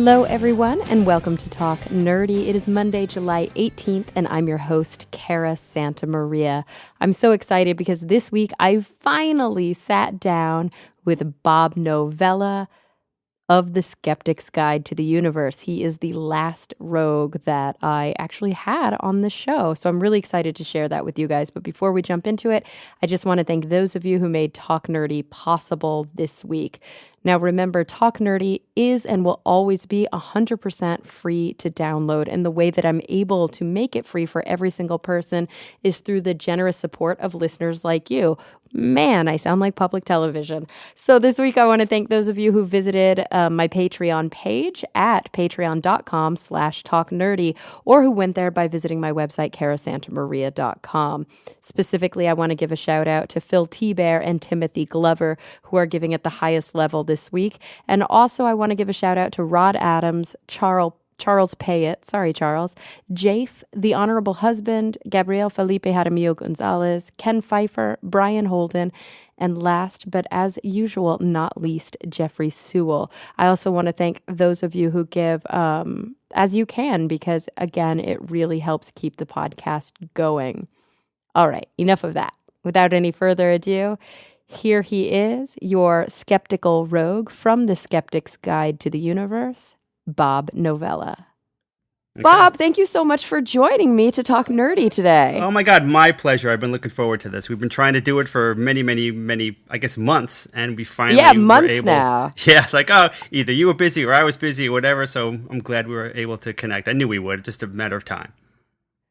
Hello, everyone, and welcome to Talk Nerdy. It is Monday, July 18th, and I'm your host, Cara Santa Maria. I'm so excited because this week I finally sat down with Bob Novella of the Skeptics Guide to the Universe. He is the last rogue that I actually had on the show, so I'm really excited to share that with you guys. But before we jump into it, I just want to thank those of you who made Talk Nerdy possible this week. Now, remember, Talk Nerdy is and will always be 100% free to download. And the way that I'm able to make it free for every single person is through the generous support of listeners like you. Man, I sound like public television. So this week, I want to thank those of you who visited my Patreon page at patreon.com/talknerdy, or who went there by visiting my website, carasantamaria.com. Specifically, I want to give a shout out to Phil T-Bear and Timothy Glover, who are giving at the highest level this week. And also, I want to give a shout out to Rod Adams, Charles Payet, sorry, Charles, Jafe, The Honorable Husband, Gabriel Felipe Jaramillo Gonzalez, Ken Pfeiffer, Brian Holden, and last, but as usual, not least, Jeffrey Sewell. I also want to thank those of you who give as you can, because, again, it really helps keep the podcast going. All right, enough of that. Without any further ado, here he is, your skeptical rogue from the Skeptics Guide to the Universe, Bob Novella. Okay. Bob, thank you so much for joining me to talk nerdy today. Oh my God, my pleasure. I've been looking forward to this. We've been trying to do it for many, I guess, months, and we finally months were able. Now. Yeah, it's like, oh, either you were busy or I was busy or whatever, so I'm glad we were able to connect. I knew we would, just a matter of time.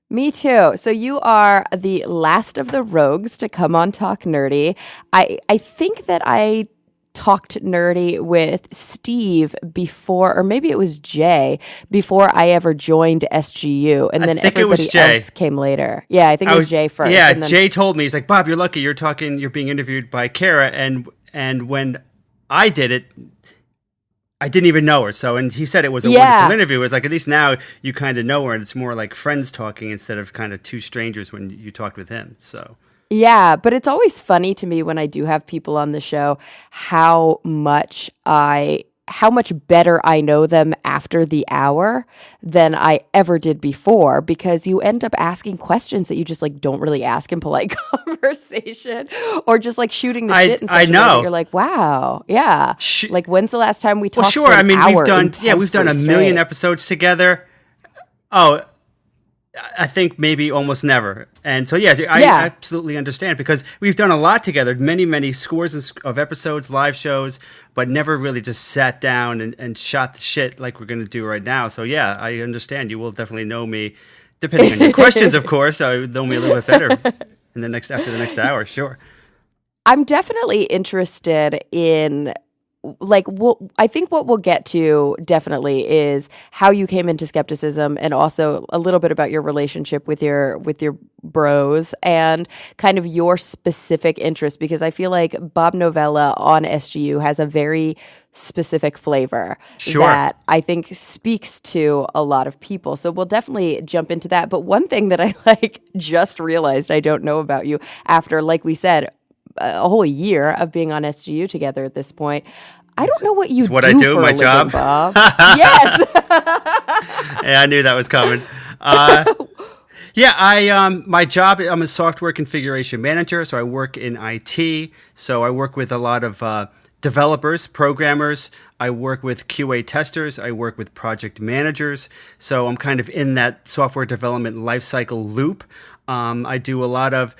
Me too. So you are the last of the rogues to come on Talk Nerdy. I think that I talked nerdy with Steve before, or maybe it was Jay, before I ever joined SGU, and then everybody else came later. Yeah, I think it was Jay first. Yeah, and then Jay told me, he's like, Bob, you're lucky. You're being interviewed by Cara, and when I did it, I didn't even know her. So, and he said it was a wonderful interview. It was like, at least now you kind of know her, and it's more like friends talking instead of kind of two strangers when you talked with him. So. Yeah, but it's always funny to me when I do have people on the show how much better I know them after the hour than I ever did before, because you end up asking questions that you just like don't really ask in polite conversation, or just like shooting the shit in such a way that you're like, wow, yeah. Like, when's the last time we talked? Well, sure. For an hour we've done a million episodes together. Oh, I think maybe almost never. And so, I absolutely understand, because we've done a lot together, many scores of episodes, live shows, but never really just sat down and shot the shit like we're going to do right now. So, yeah, I understand. You will definitely know me, depending on your questions, of course. So know me a little bit better after the next hour, sure. I'm definitely interested in, like, I think what we'll get to definitely is how you came into skepticism, and also a little bit about your relationship with your bros and kind of your specific interest, because I feel like Bob Novella on SGU has a very specific flavor that I think speaks to a lot of people. So we'll definitely jump into that. But one thing that I just realized I don't know about you after, like we said, a whole year of being on SGU together at this point. I don't know what you do. It's what I do, for my a living, job. Bob. Yes. Yeah, I knew that was coming. My job, I'm a software configuration manager, so I work in IT. So I work with a lot of developers, programmers. I work with QA testers. I work with project managers. So I'm kind of in that software development lifecycle loop. I do a lot of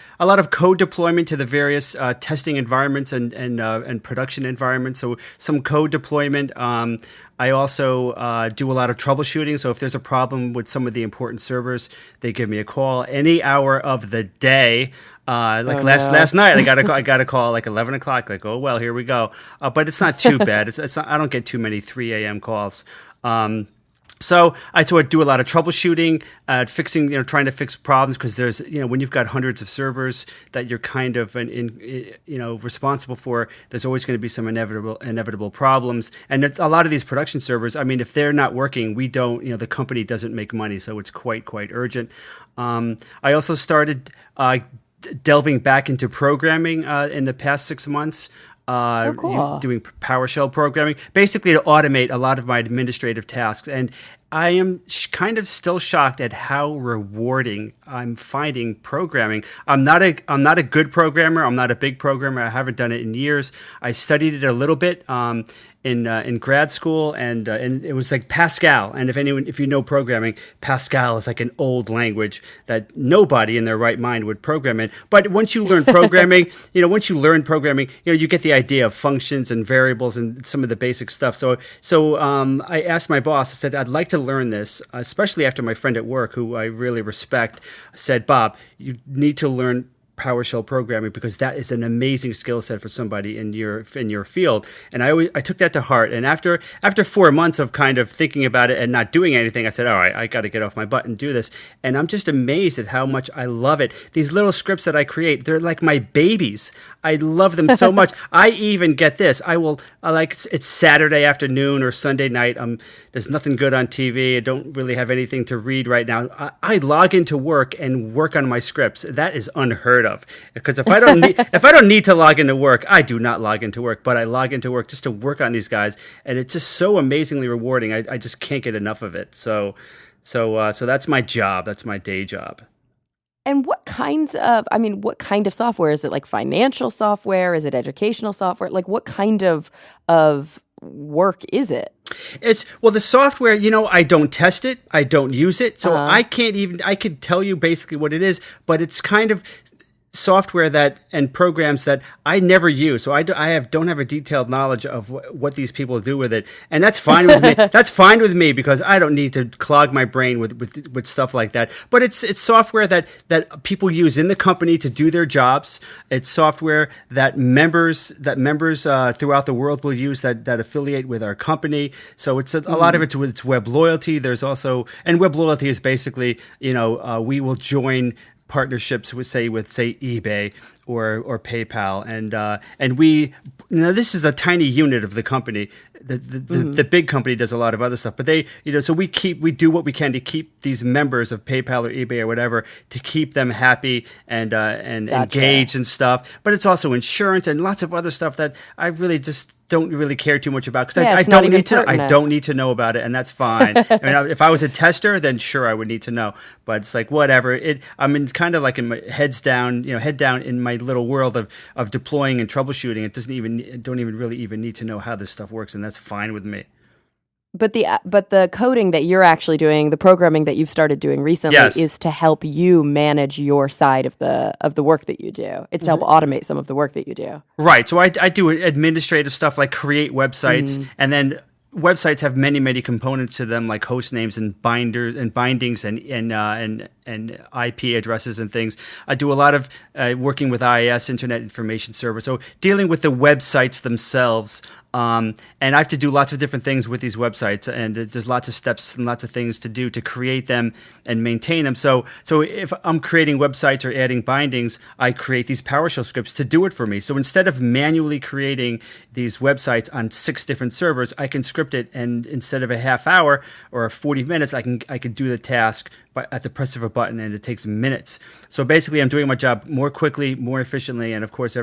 code deployment to the various testing environments and production environments. So some code deployment. I also do a lot of troubleshooting. So if there's a problem with some of the important servers, they give me a call any hour of the day. Last night, I got a call like 11 o'clock. Like, oh well, here we go. But it's not too bad. It's not, I don't get too many 3 a.m. calls. So I do a lot of troubleshooting, fixing, trying to fix problems, because there's, when you've got hundreds of servers that you're kind of responsible for, there's always going to be some inevitable problems. And a lot of these production servers, I mean, if they're not working, we don't, the company doesn't make money, so it's quite urgent. I also started delving back into programming in the past 6 months. Cool. doing PowerShell programming, basically to automate a lot of my administrative tasks. And I am kind of still shocked at how rewarding I'm finding programming. I'm not a good programmer. I'm not a big programmer. I haven't done it in years. I studied it a little bit in grad school, and it was like Pascal. And if you know programming, Pascal is like an old language that nobody in their right mind would program in. But once you learn programming, you get the idea of functions and variables and some of the basic stuff. So I asked my boss. I said, I'd like to learn this, especially after my friend at work, who I really respect, said, Bob, you need to learn PowerShell programming because that is an amazing skill set for somebody in your field. And I took that to heart. And after 4 months of kind of thinking about it and not doing anything, I said, all right, I got to get off my butt and do this. And I'm just amazed at how much I love it. These little scripts that I create, they're like my babies. I love them so much. I even get this. It's Saturday afternoon or Sunday night. There's nothing good on TV. I don't really have anything to read right now. I log into work and work on my scripts. That is unheard of. Because if I don't need to log into work, I do not log into work. But I log into work just to work on these guys, and it's just so amazingly rewarding. I just can't get enough of it. So that's my job. That's my day job. And what kind of software? Is it like financial software? Is it educational software? Like what kind of work is it? The software, I don't test it. I don't use it. So I could tell you basically what it is, but it's kind of software and programs that I never use, so I don't have a detailed knowledge of what these people do with it, and that's fine with me. That's fine with me because I don't need to clog my brain with stuff like that. But it's software that people use in the company to do their jobs. It's software that members throughout the world will use that affiliate with our company. So it's a lot of it's web loyalty. There's also, and web loyalty is basically we will join partnerships with say eBay or PayPal, and we this is a tiny unit of the company. The big company does a lot of other stuff, but they so we do what we can to keep these members of PayPal or eBay or whatever, to keep them happy and Gotcha. engaged and stuff. But it's also insurance and lots of other stuff that I really just don't really care too much about because I don't need to know about it, and that's fine. I mean, if I was a tester, then sure I would need to know. But it's like whatever. I'm in kind of like in my head down in my little world of deploying and troubleshooting. Don't even really need to know how this stuff works, and that's fine with me. But the coding that you're actually doing, the programming that you've started doing recently, Yes. is to help you manage your side of the work that you do. It's to help automate some of the work that you do. Right. So I do administrative stuff like create websites, and then websites have many, many components to them, like host names and binders and bindings and IP addresses and things. I do a lot of working with IIS, Internet Information Server, so dealing with the websites themselves. And I have to do lots of different things with these websites, and there's lots of steps and lots of things to do to create them and maintain them. So if I'm creating websites or adding bindings, I create these PowerShell scripts to do it for me. So instead of manually creating these websites on 6 different servers, I can script it, and instead of a half hour or 40 minutes, I can do the task at the press of a button, and it takes minutes. So basically, I'm doing my job more quickly, more efficiently, and of course,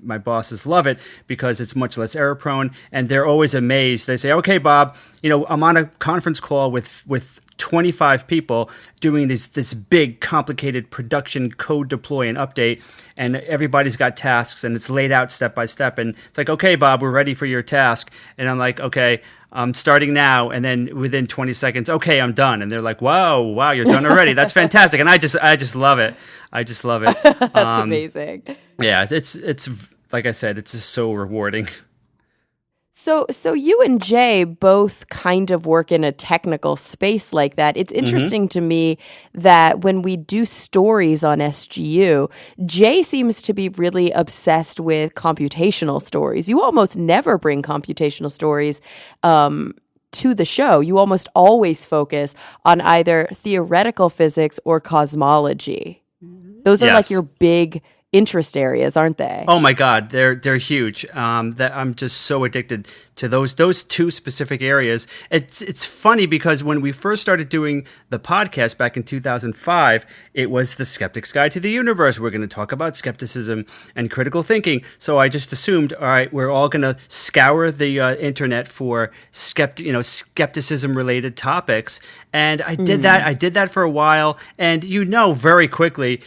my bosses love it because it's much less error prone, and they're always amazed. They say, "Okay, Bob, I'm on a conference call with 25 people doing this big, complicated production code deploy and update, and everybody's got tasks, and it's laid out step by step, and it's like, okay, Bob, we're ready for your task," and I'm like, okay. I'm starting now, and then within 20 seconds, okay, I'm done. And they're like, wow, you're done already. That's fantastic. And I just love it. I just love it. That's amazing. Yeah, it's like I said, it's just so rewarding. So you and Jay both kind of work in a technical space like that. It's interesting to me that when we do stories on SGU, Jay seems to be really obsessed with computational stories. You almost never bring computational stories to the show. You almost always focus on either theoretical physics or cosmology. Those are like your big interest areas, aren't they? Oh my God, they're huge. That I'm just so addicted to those two specific areas. It's funny because when we first started doing the podcast back in 2005, it was the Skeptic's Guide to the Universe. We're going to talk about skepticism and critical thinking. So I just assumed, all right, we're all going to scour the internet for skepticism related topics, and I did that. I did that for a while, and very quickly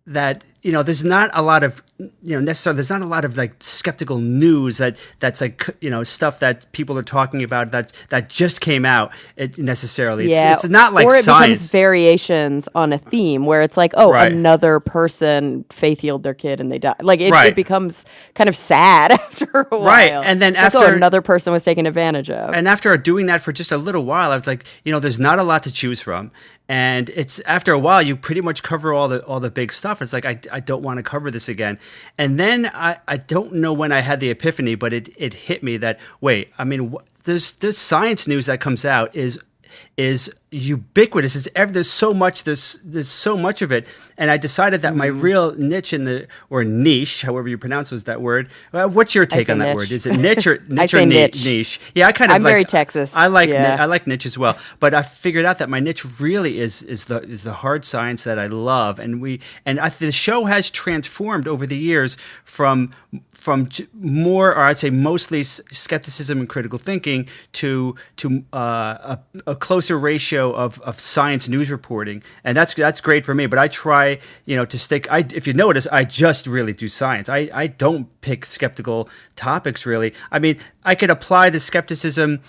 that there's not a lot of necessarily there's not a lot of like skeptical news that's like stuff that people are talking about that just came out necessarily. It's not like or it science. Becomes variations on a theme where it's like another person faith healed their kid and they died. Like it becomes kind of sad after a while. Right, and then it's after another person was taken advantage of. And after doing that for just a little while, I was like, there's not a lot to choose from. And it's after a while, you pretty much cover all the big stuff. It's like, I don't want to cover this again. And then I don't know when I had the epiphany, but it hit me that, wait, I mean, this science news that comes out is ubiquitous. There's so much of it, and I decided that my real niche or niche, however you pronounce that word. What's your take on that word? Is it niche or niche or niche? Yeah, I'm very Texas. I like niche as well, but I figured out that my niche really is the hard science that I love, and the show has transformed over the years from more, or I'd say mostly, skepticism and critical thinking to a closer ratio of science news reporting, and that's great for me. But I try, to stick. If you notice, I just really do science. I don't pick skeptical topics really. I mean, I could apply the skepticism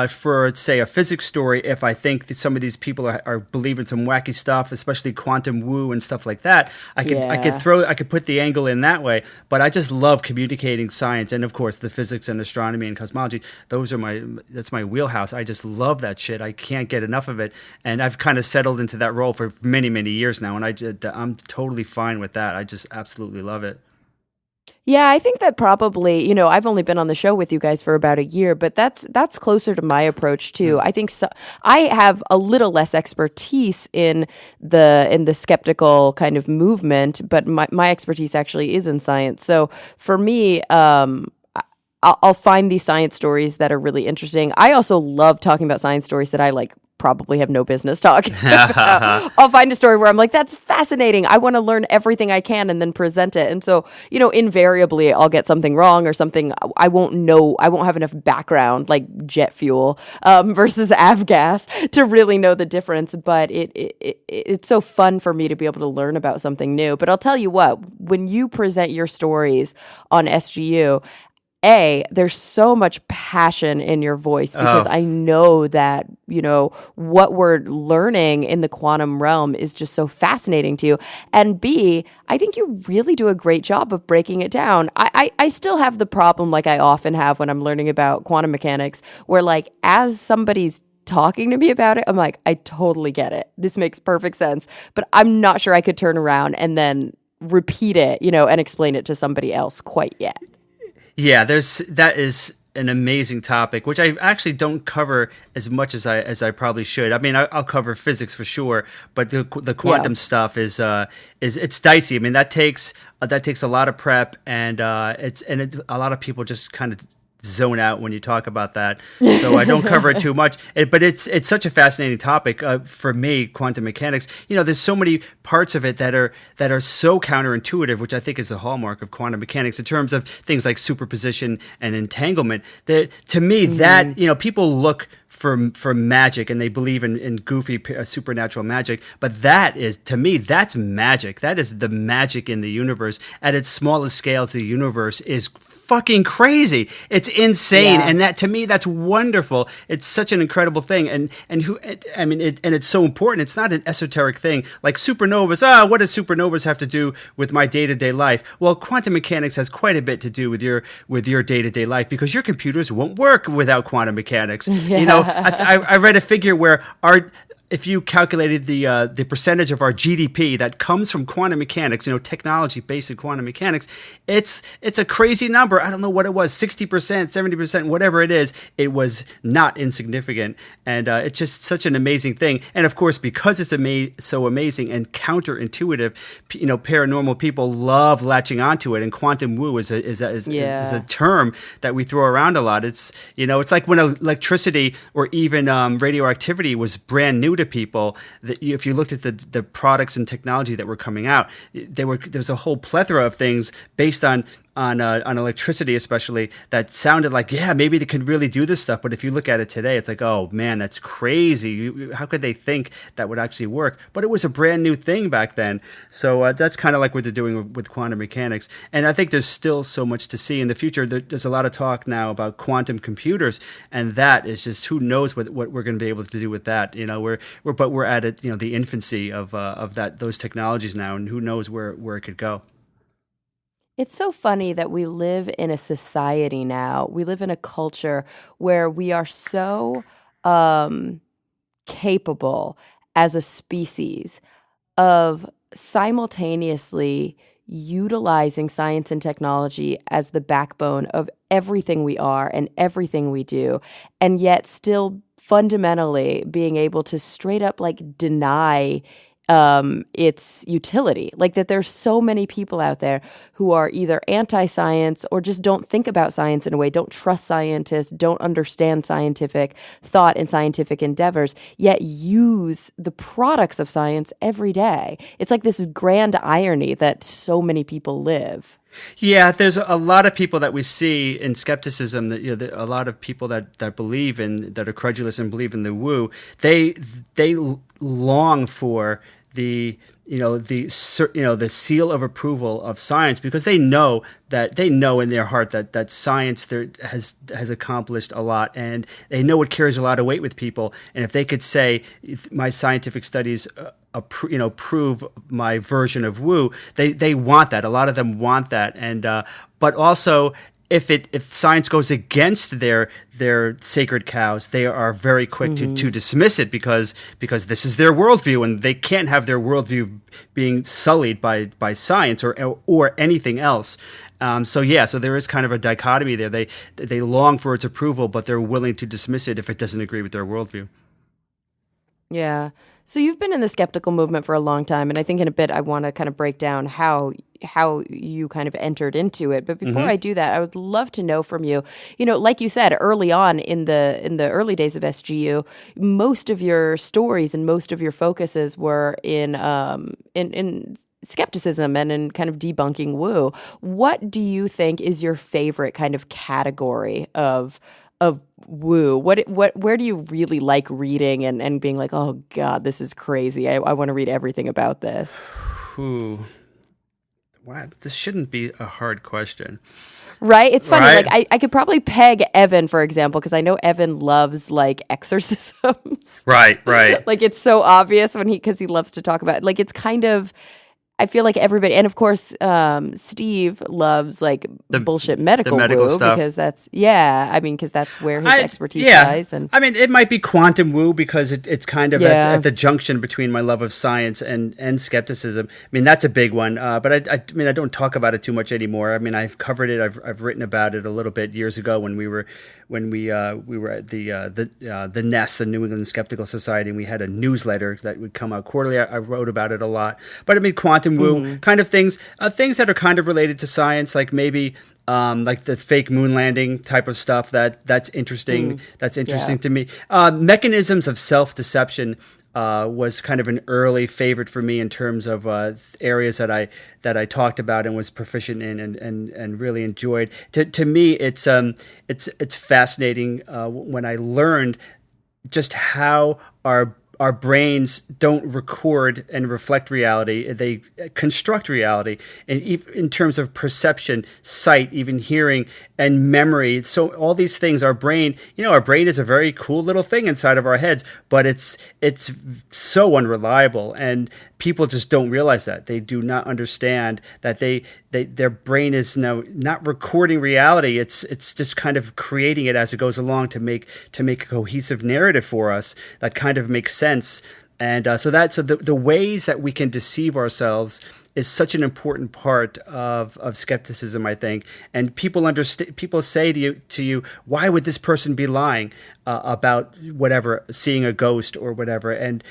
for, say, a physics story if I think that some of these people are believing some wacky stuff, especially quantum woo and stuff like that. I could put the angle in that way. But I just love communicating science, and of course the physics and astronomy and cosmology. That's my wheelhouse. I just love that shit. I can't get enough of it, and I've kind of settled into that role for many, many years now, and I'm totally fine with that. I just absolutely love it. Yeah, I think that probably, I've only been on the show with you guys for about a year, but that's closer to my approach too. I think I have a little less expertise in the skeptical kind of movement, but my expertise actually is in science. So for me, I'll find these science stories that are really interesting. I also love talking about science stories that I probably have no business talking about. I'll find a story where I'm like, that's fascinating. I want to learn everything I can and then present it. And so, invariably I'll get something wrong or something I won't know. I won't have enough background, like jet fuel versus avgas, to really know the difference. But it's so fun for me to be able to learn about something new. But I'll tell you what, when you present your stories on SGU, there's so much passion in your voice because I know that, what we're learning in the quantum realm is just so fascinating to you. And B, I think you really do a great job of breaking it down. I still have the problem, like I often have when I'm learning about quantum mechanics, where as somebody's talking to me about it, I'm like, I totally get it. This makes perfect sense. But I'm not sure I could turn around and then repeat it, and explain it to somebody else quite yet. Yeah, that is an amazing topic, which I actually don't cover as much as I probably should. I mean, I'll cover physics for sure, but the quantum stuff is it's dicey. I mean, that takes a lot of prep, and a lot of people just kind of zone out when you talk about that, so I don't cover it too much. But it's such a fascinating topic for me, quantum mechanics. There's so many parts of it that are so counterintuitive, which I think is the hallmark of quantum mechanics in terms of things like superposition and entanglement. That to me, that people look for magic and they believe in goofy supernatural magic, but that is, to me, that's magic. That is the magic in the universe. At its smallest scales, the universe is fucking crazy. It's insane, and that, to me, that's wonderful. It's such an incredible thing, and it's so important. It's not an esoteric thing like supernovas. What does supernovas have to do with my day-to-day life? Well, quantum mechanics has quite a bit to do with your day-to-day life, because your computers won't work without quantum mechanics. I read a figure where if you calculated the percentage of our GDP that comes from quantum mechanics, technology based in quantum mechanics, it's a crazy number. I don't know what it was, 60%, 70%, whatever it is. It was not insignificant, and it's just such an amazing thing. And of course, because it's so amazing and counterintuitive, paranormal people love latching onto it. And quantum woo is a term that we throw around a lot. It's it's like when electricity or even radioactivity was brand new to people. That if you looked at the products and technology that were coming out, there's a whole plethora of things based on electricity, especially, that sounded like, yeah, maybe they can really do this stuff. But if you look at it today, it's like, oh man, that's crazy. How could they think that would actually work? But it was a brand new thing back then. So that's kind of like what they're doing with quantum mechanics. And I think there's still so much to see in the future. There's a lot of talk now about quantum computers, and that is just, who knows what we're going to be able to do with that. We're at it, the infancy of those technologies now, and who knows where it could go. It's so funny that we live in a society now. We live in a culture where we are so capable as a species of simultaneously utilizing science and technology as the backbone of everything we are and everything we do, and yet still fundamentally being able to straight up deny its utility. Like that there's so many people out there who are either anti-science or just don't think about science in a way, don't trust scientists, don't understand scientific thought and scientific endeavors, yet use the products of science every day. It's like this grand irony that so many people live. Yeah, there's a lot of people that we see in skepticism, that a lot of people that believe in, that are credulous and believe in the woo. They long for the seal of approval of science, because they know in their heart that science has accomplished a lot, and they know it carries a lot of weight with people. And if they could say, my scientific studies prove my version of woo, they want that. A lot of them want that, and but also, if science goes against their sacred cows, they are very quick to dismiss it, because this is their worldview, and they can't have their worldview being sullied by science or anything else. So there is kind of a dichotomy there. They long for its approval, but they're willing to dismiss it if it doesn't agree with their worldview. Yeah. So you've been in the skeptical movement for a long time, and I think in a bit I want to kind of break down how you kind of entered into it. But before I do that, I would love to know from you, like you said, early on in the early days of SGU, most of your stories and most of your focuses were in skepticism and in kind of debunking woo. What do you think is your favorite kind of category of woo? Where do you really like reading and being like, oh God, this is crazy. I want to read everything about this. Ooh. Wow, this shouldn't be a hard question. Right? It's funny. Right? Like I could probably peg Evan, for example, because I know Evan loves exorcisms. Right. It's so obvious because he loves to talk about it. It's kind of, I feel like everybody, and of course, Steve loves the bullshit medical woo, stuff, because that's because that's where his expertise lies. And it might be quantum woo, because it's kind of at the junction between my love of science and skepticism. That's a big one, but I don't talk about it too much anymore. I've covered it. I've written about it a little bit years ago when we were at the NES, the New England Skeptical Society, and we had a newsletter that would come out quarterly. I wrote about it a lot, but quantum woo kind of things that are kind of related to science, like maybe the fake moon landing type of stuff. That's interesting. That's interesting to me. Mechanisms of self-deception was kind of an early favorite for me in terms of areas that I talked about and was proficient in and really enjoyed. To me, it's fascinating when I learned just how our brains don't record and reflect reality. They construct reality, and in terms of perception, sight, even hearing, and memory. So all these things, our brain is a very cool little thing inside of our heads, but it's so unreliable, and people just don't realize that. They do not understand that their brain is now not recording reality. It's just kind of creating it as it goes along to make a cohesive narrative for us that kind of makes sense. So the ways that we can deceive ourselves is such an important part of skepticism, I think. And people say to you, why would this person be lying about whatever, seeing a ghost or whatever? And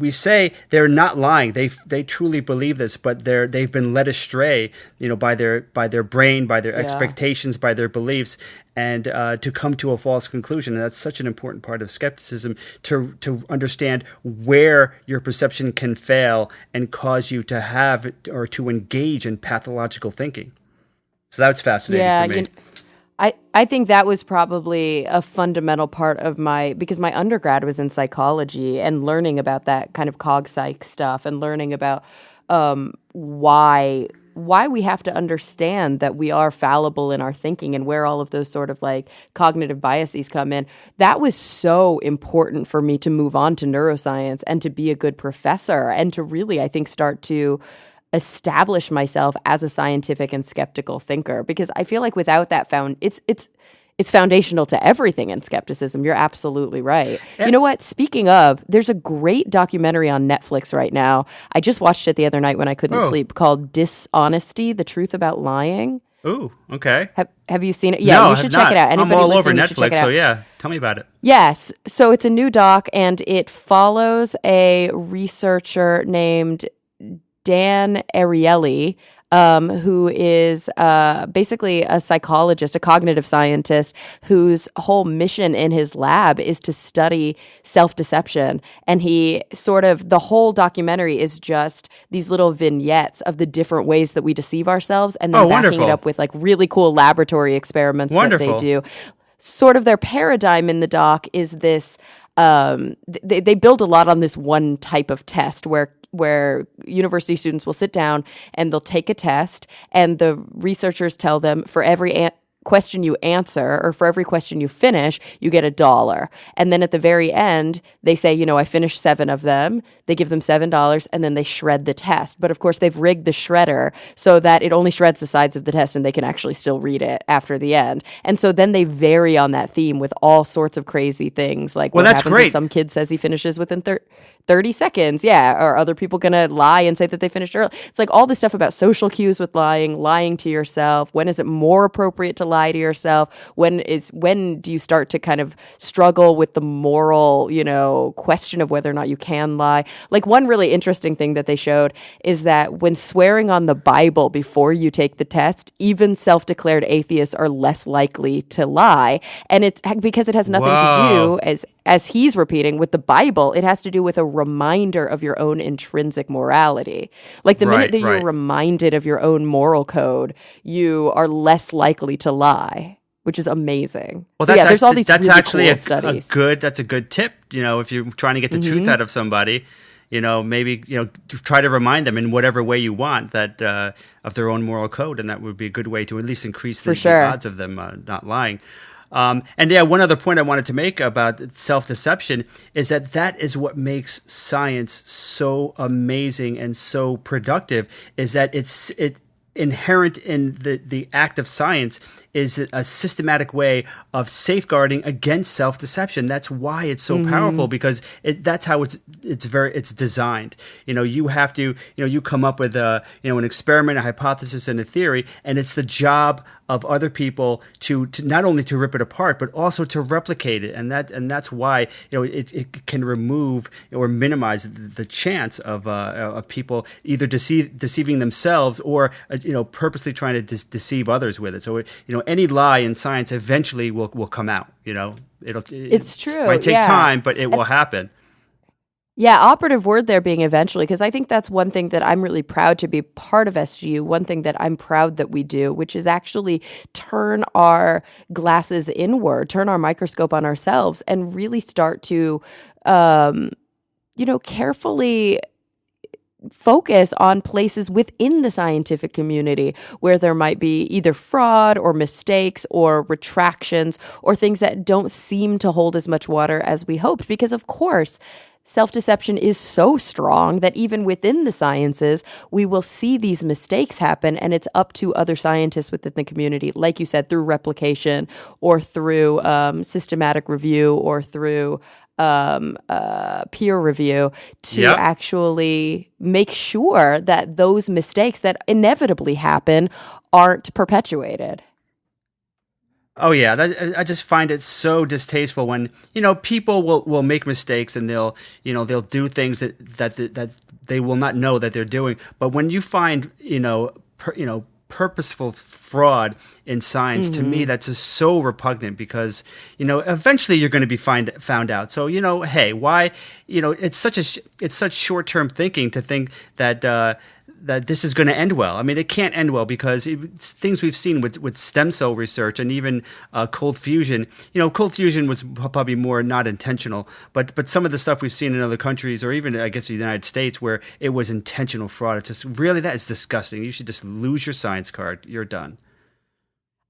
we say they're not lying. They truly believe this, but they've been led astray, by their brain, by their expectations, by their beliefs, and to come to a false conclusion. And that's such an important part of skepticism, to understand where your perception can fail and cause you to have or to engage in pathological thinking. So that's fascinating for me. I think that was probably a fundamental part of because my undergrad was in psychology, and learning about that kind of cog psych stuff, and learning about why we have to understand that we are fallible in our thinking, and where all of those sort of like cognitive biases come in. That was so important for me to move on to neuroscience and to be a good professor, and to really, I think, start to establish myself as a scientific and skeptical thinker, because I feel like without that it's foundational to everything in skepticism. You're absolutely right. You know what? Speaking of, there's a great documentary on Netflix right now. I just watched it the other night when I couldn't sleep, called Dishonesty: The Truth About Lying. Ooh, okay. Have you seen it? Yeah, no, you should check it out. Anybody I'm all over Netflix, so yeah. Tell me about it. Yes. So it's a new doc, and it follows a researcher named Dan Ariely, who is basically a psychologist, a cognitive scientist, whose whole mission in his lab is to study self-deception. And the whole documentary is just these little vignettes of the different ways that we deceive ourselves, and then backing it up with like really cool laboratory experiments that they do. Sort of their paradigm in the doc is this, they build a lot on this one type of test where university students will sit down and they'll take a test, and the researchers tell them for every question you answer, or for every question you finish, you get $1. And then at the very end, they say, I finished 7 of them. They give them $7, and then they shred the test. But of course, they've rigged the shredder so that it only shreds the sides of the test, and they can actually still read it after the end. And so then they vary on that theme with all sorts of crazy things, like what happens if some kid says he finishes within 30 seconds. Yeah. Or other people going to lie and say that they finished early. It's like all this stuff about social cues with lying to yourself. When is it more appropriate to lie to yourself? When do you start to kind of struggle with the moral, question of whether or not you can lie? Like, one really interesting thing that they showed is that when swearing on the Bible before you take the test, even self-declared atheists are less likely to lie. And it's because it has nothing to do, as he's repeating, with the Bible. It has to do with a reminder of your own intrinsic morality. Like the minute that you're reminded of your own moral code, you are less likely to lie, which is amazing. Well, there's all these really cool studies. That's a good tip. If you're trying to get the truth out of somebody, maybe try to remind them in whatever way you want that of their own moral code, and that would be a good way to at least increase the odds of them not lying. One other point I wanted to make about self-deception is that is what makes science so amazing and so productive, is that it's inherent in the act of science is a systematic way of safeguarding against self-deception. That's why it's so powerful, because that's how it's designed. You have to, you come up with an experiment, a hypothesis, and a theory, and it's the job of other people to not only to rip it apart, but also to replicate it. And that's why, it can remove or minimize the chance of people either deceiving themselves or purposely trying to deceive others with it. So any lie in science eventually will come out. It's true. It might take time, but it will happen. Yeah, operative word there being eventually, because I think that's one thing that I'm really proud to be part of SGU, one thing that I'm proud that we do, which is actually turn our glasses inward, turn our microscope on ourselves, and really start to, carefully focus on places within the scientific community where there might be either fraud or mistakes or retractions or things that don't seem to hold as much water as we hoped. Because, of course, self-deception is so strong that even within the sciences, we will see these mistakes happen, and it's up to other scientists within the community, like you said, through replication or through systematic review or through peer review to actually make sure that those mistakes that inevitably happen aren't perpetuated. Oh yeah, I just find it so distasteful when people will make mistakes and they'll do things that they will not know that they're doing. But when you find purposeful fraud in science, to me that's just so repugnant because eventually you're going to be found out. So hey, why it's such short-term thinking to think that that this is going to end well. I mean, it can't end well because things we've seen with stem cell research and even cold fusion. Cold fusion was probably more not intentional, but some of the stuff we've seen in other countries or even, I guess, the United States where it was intentional fraud, it's just really, that is disgusting. You should just lose your science card. You're done.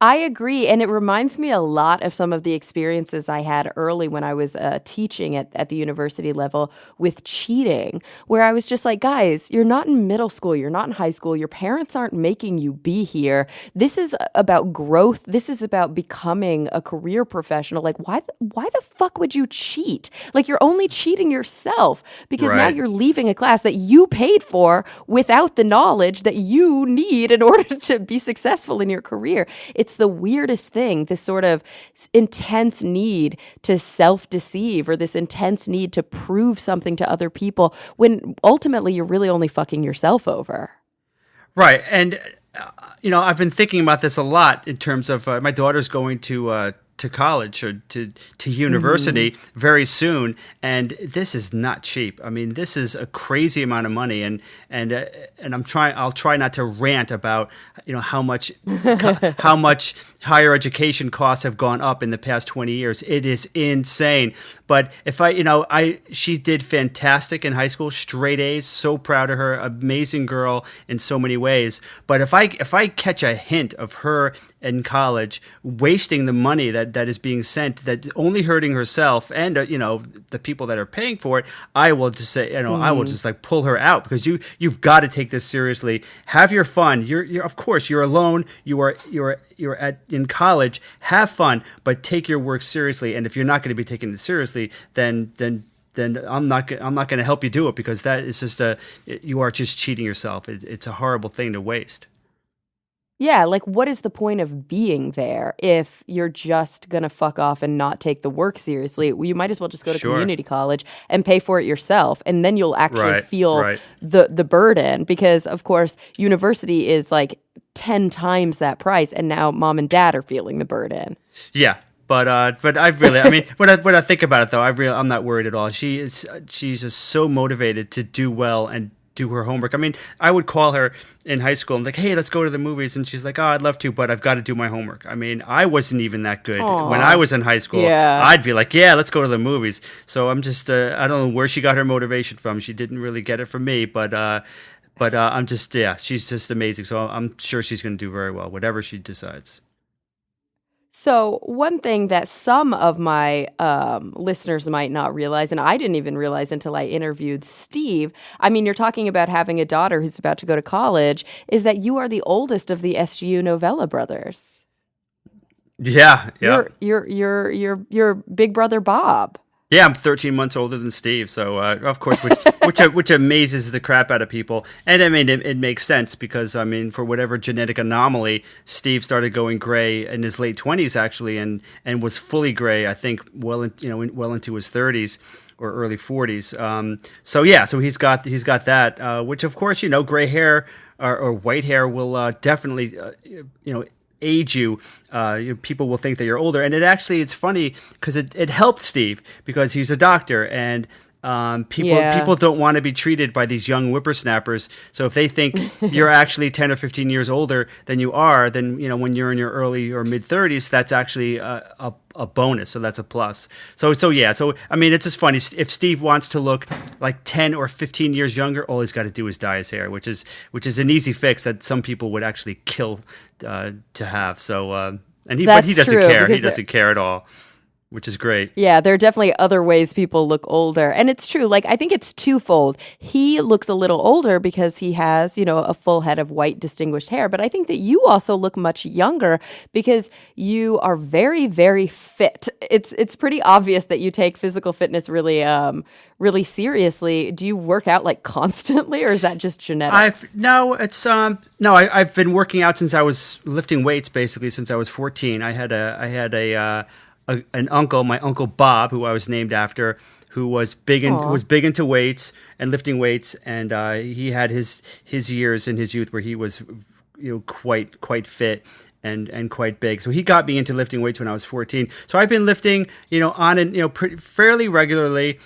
I agree. And it reminds me a lot of some of the experiences I had early when I was teaching at the university level with cheating, where I was just like, guys, you're not in middle school. You're not in high school. Your parents aren't making you be here. This is about growth. This is about becoming a career professional. Like, why the fuck would you cheat? Like, you're only cheating yourself because now you're leaving a class that you paid for without the knowledge that you need in order to be successful in your career. It's the weirdest thing, this sort of intense need to self-deceive or this intense need to prove something to other people when ultimately you're really only fucking yourself over. Right. And, I've been thinking about this a lot in terms of my daughter's going to college or to university very soon, and this is not cheap. I mean, this is a crazy amount of money, and I'll try not to rant about how much higher education costs have gone up in the past 20 years. It is insane. But if she did fantastic in high school, straight A's, so proud of her, amazing girl in so many ways. But if I catch a hint of her in college wasting the money that is being sent, that's only hurting herself and the people that are paying for it, I will just say I will just like pull her out, because you've got to take this seriously. Have your fun. You're of course you're alone. You're in college. Have fun, but take your work seriously. And if you're not going to be taking it seriously, then I'm not going to help you do it, because that is just you are just cheating yourself. It's a horrible thing to waste. Yeah, like what is the point of being there if you're just going to fuck off and not take the work seriously? You might as well just go to community college and pay for it yourself, and then you'll actually feel the burden, because of course university is like 10 times that price, and now mom and dad are feeling the burden. Yeah. But I really, I mean, when I think about it though, I'm not worried at all. She's just so motivated to do well and do her homework. I mean, I would call her in high school and like, hey, let's go to the movies. And she's like, oh, I'd love to, but I've got to do my homework. I mean, I wasn't even that good. Aww. When I was in high school. Yeah. I'd be like, yeah, let's go to the movies. So I'm just, I don't know where she got her motivation from. She didn't really get it from me, but I'm just, she's just amazing. So I'm sure she's going to do very well, whatever she decides. So one thing that some of my listeners might not realize, and I didn't even realize until I interviewed Steve, I mean, you're talking about having a daughter who's about to go to college, is that you are the oldest of the SGU Novella brothers. Yeah. You're big brother Bob. Yeah, I'm 13 months older than Steve, so of course, which amazes the crap out of people. And I mean, it makes sense because I mean, for whatever genetic anomaly, Steve started going gray in his late 20s actually, and was fully gray, I think, well into his 30s or early 40s. So he's got that, which of course, gray hair or white hair will definitely age you. People will think that you're older, and it's funny because it helped Steve because he's a doctor, and people don't want to be treated by these young whippersnappers. So if they think you're actually 10 or 15 years older than you are, then when you're in your early or mid 30s, that's actually a bonus. So that's a plus. So I mean, it's just funny. If Steve wants to look like 10 or 15 years younger, all he's got to do is dye his hair, which is an easy fix that some people would actually kill to have. So but he doesn't care. He doesn't care at all. which is great. Yeah, there are definitely other ways people look older. And it's true. Like, I think it's twofold. He looks a little older because he has, a full head of white, distinguished hair. But I think that you also look much younger because you are very, very fit. It's pretty obvious that you take physical fitness really, really seriously. Do you work out like constantly, or is that just genetic? I've been working out since I was lifting weights, basically since I was 14. I had an uncle, my uncle Bob, who I was named after, who was big into weights and lifting weights, and he had his years in his youth where he was quite fit and quite big. So he got me into lifting weights when I was 14. So I've been lifting on and fairly regularly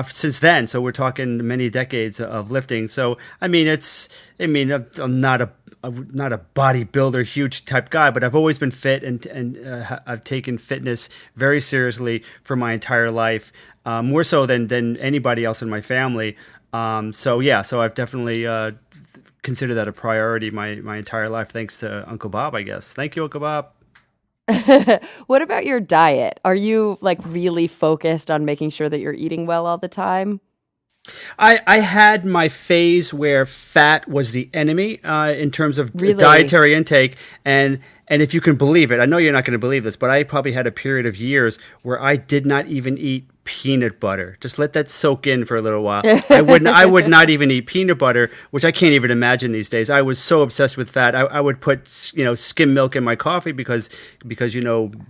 since then. So we're talking many decades of lifting. So I'm not a bodybuilder, huge type guy, but I've always been fit, and I've taken fitness very seriously for my entire life, more so than anybody else in my family. So I've definitely considered that a priority my entire life, thanks to Uncle Bob, I guess. Thank you, Uncle Bob. What about your diet? Are you like really focused on making sure that you're eating well all the time? I had my phase where fat was the enemy in terms of Really? dietary intake, and if you can believe it, I know you're not going to believe this, but I probably had a period of years where I did not even eat peanut butter. Just let that soak in for a little while. I would not even eat peanut butter, which I can't even imagine these days. I was so obsessed with fat. I would put skim milk in my coffee because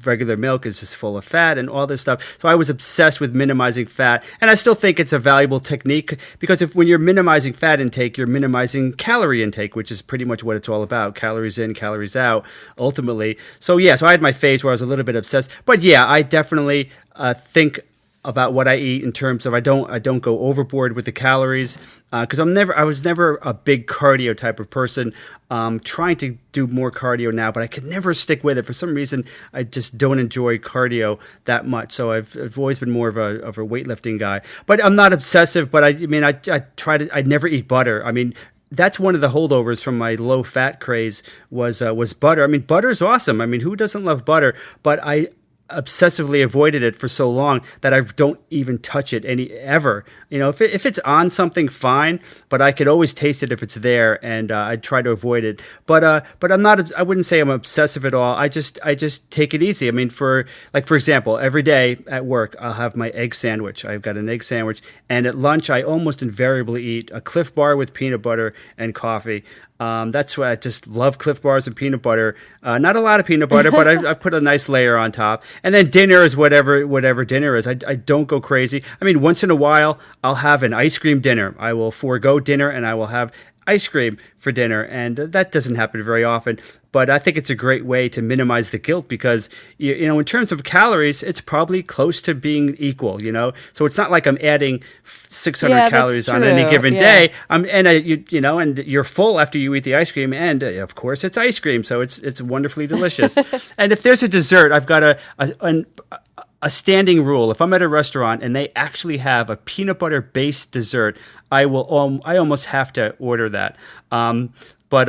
regular milk is just full of fat and all this stuff. So I was obsessed with minimizing fat, and I still think it's a valuable technique because when you're minimizing fat intake, you're minimizing calorie intake, which is pretty much what it's all about: calories in, calories out, ultimately. So I had my phase where I was a little bit obsessed, but I definitely think about what I eat in terms of I don't go overboard with the calories because I was never a big cardio type of person. Trying to do more cardio now, but I could never stick with it for some reason. I just don't enjoy cardio that much. So I've always been more of a weightlifting guy. But I'm not obsessive. But I never eat butter. I mean, that's one of the holdovers from my low fat craze was butter. I mean, butter is awesome. I mean, who doesn't love butter? But I obsessively avoided it for so long that I don't even touch it ever. If it's on something, fine, but I could always taste it if it's there, and I try to avoid it. But I'm not. I wouldn't say I'm obsessive at all. I just take it easy. I mean, for example, every day at work, I'll have my egg sandwich. I've got an egg sandwich, and at lunch, I almost invariably eat a Cliff Bar with peanut butter and coffee. That's why I just love Cliff Bars and peanut butter. Not a lot of peanut butter, but I put a nice layer on top. And then dinner is whatever dinner is. I don't go crazy. I mean, once in a while, I'll have an ice cream dinner. I will forego dinner and I will have ice cream for dinner. And that doesn't happen very often. But I think it's a great way to minimize the guilt because, in terms of calories, it's probably close to being equal, So it's not like I'm adding 600 calories on any given day. And you're full after you eat the ice cream. And, of course, it's ice cream. So it's wonderfully delicious. And if there's a dessert, I've got a standing rule. If I'm at a restaurant and they actually have a peanut butter based dessert, I almost have to order that. But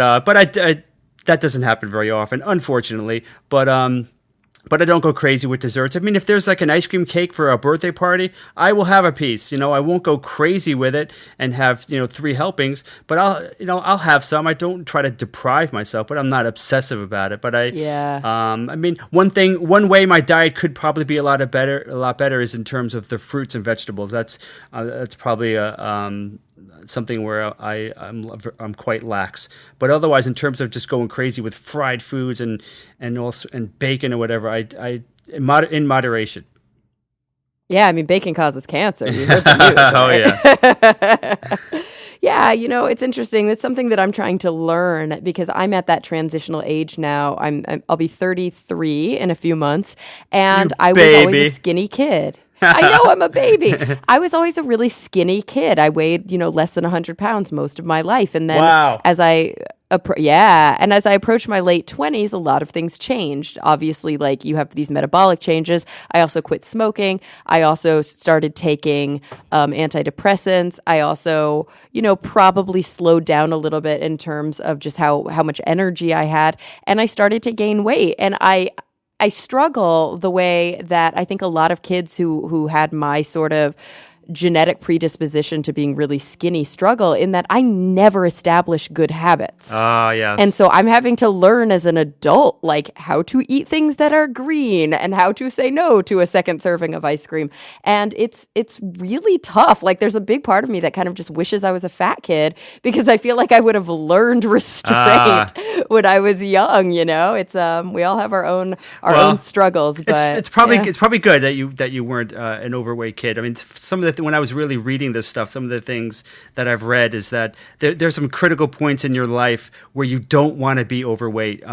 that doesn't happen very often, unfortunately. But I don't go crazy with desserts. I mean, if there's like an ice cream cake for a birthday party, I will have a piece. I won't go crazy with it and have 3 helpings. But I'll have some. I don't try to deprive myself, but I'm not obsessive about it. But I mean, one way my diet could probably be a lot better is in terms of the fruits and vegetables. That's probably something where I'm quite lax. But otherwise, in terms of just going crazy with fried foods and bacon or whatever, I in moderation. Yeah, I mean, bacon causes cancer. You heard the news, right? Oh yeah. Yeah, it's interesting. That's something that I'm trying to learn because I'm at that transitional age now. I'll be 33 in a few months, and I was always a skinny kid. I know, I'm a baby. I was always a really skinny kid. I weighed, less than 100 pounds most of my life. And then as I approached my late 20s, a lot of things changed. Obviously, like you have these metabolic changes. I also quit smoking. I also started taking antidepressants. I also, probably slowed down a little bit in terms of just how much energy I had. And I started to gain weight. And I struggle the way that I think a lot of kids who had my sort of genetic predisposition to being really skinny struggle, in that I never established good habits. Yes. And so I'm having to learn as an adult, like how to eat things that are green and how to say no to a second serving of ice cream. And it's really tough. Like there's a big part of me that kind of just wishes I was a fat kid, because I feel like I would have learned restraint when I was young, you know? It's we all have our own struggles, but it's probably good that you weren't an overweight kid. I mean, some of the when I was really reading this stuff, some of the things that I've read is that there's some critical points in your life where you don't want to be overweight.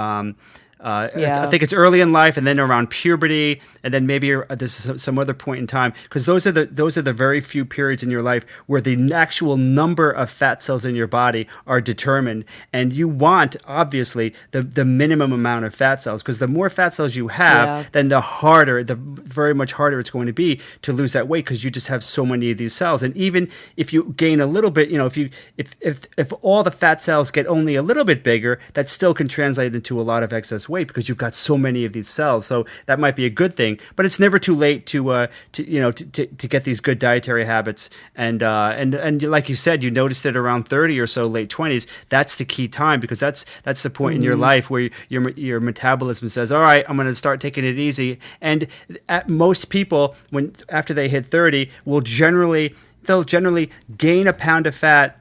I think it's early in life, and then around puberty, and then maybe there's some other point in time, because those are the very few periods in your life where the actual number of fat cells in your body are determined, and you want obviously the minimum amount of fat cells, because the more fat cells you have, then the very much harder it's going to be to lose that weight, because you just have so many of these cells. And even if you gain a little bit, you know, if all the fat cells get only a little bit bigger, that still can translate into a lot of excess weight, because you've got so many of these cells. So that might be a good thing, but it's never too late to get these good dietary habits. And like you said, you noticed it around 30 or so, late 20s. That's the key time, because that's the point in your life where your metabolism says, all right, I'm going to start taking it easy. And most people, after they hit 30, they'll generally gain a pound of fat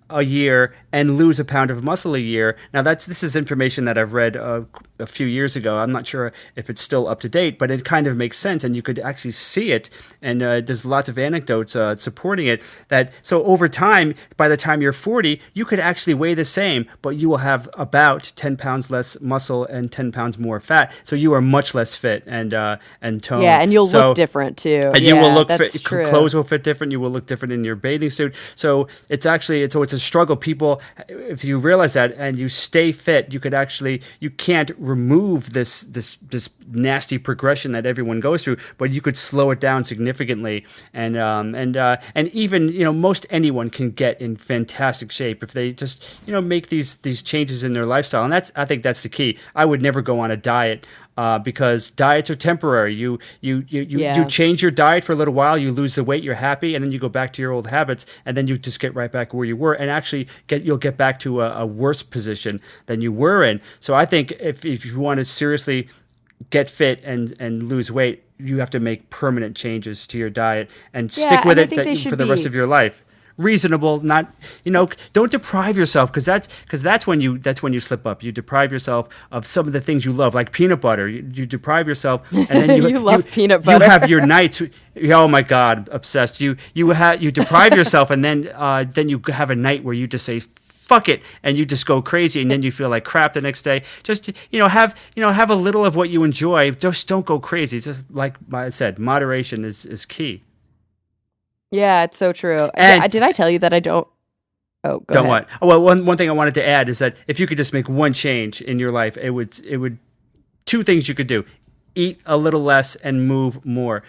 a year and lose a pound of muscle a year. Now this is information that I've read a few years ago. I'm not sure if it's still up to date, but it kind of makes sense, and you could actually see it. And there's lots of anecdotes supporting it. So over time, by the time you're 40, you could actually weigh the same, but you will have about 10 pounds less muscle and 10 pounds more fat. So you are much less fit and toned. Yeah, and you'll look different too. And you will look fit. Clothes will fit different. You will look different in your bathing suit. So it's a struggle. People, if you realize that and you stay fit, you can't remove this nasty progression that everyone goes through, but you could slow it down significantly. And even, you know, most anyone can get in fantastic shape if they just, you know, make these changes in their lifestyle. And I think that's the key. I would never go on a diet. Because diets are temporary. You change your diet for a little while, you lose the weight, you're happy, and then you go back to your old habits, and then you just get right back where you were, and actually you'll get back to a worse position than you were in. So I think if you want to seriously get fit and lose weight, you have to make permanent changes to your diet and stick with it for the rest of your life. Reasonable, not, you know, don't deprive yourself, because that's when you slip up. You deprive yourself of some of the things you love, like peanut butter. You deprive yourself, and then you love peanut butter. You have your nights. Oh my God, obsessed. You deprive yourself, and then you have a night where you just say fuck it, and you just go crazy, and then you feel like crap the next day. Just have a little of what you enjoy. Just don't go crazy. It's just like I said, moderation is key. Yeah, it's so true. And did I tell you that I don't? Oh, go ahead. What? Oh, well, one thing I wanted to add is that if you could just make one change in your life, it would two things you could do: eat a little less and move more.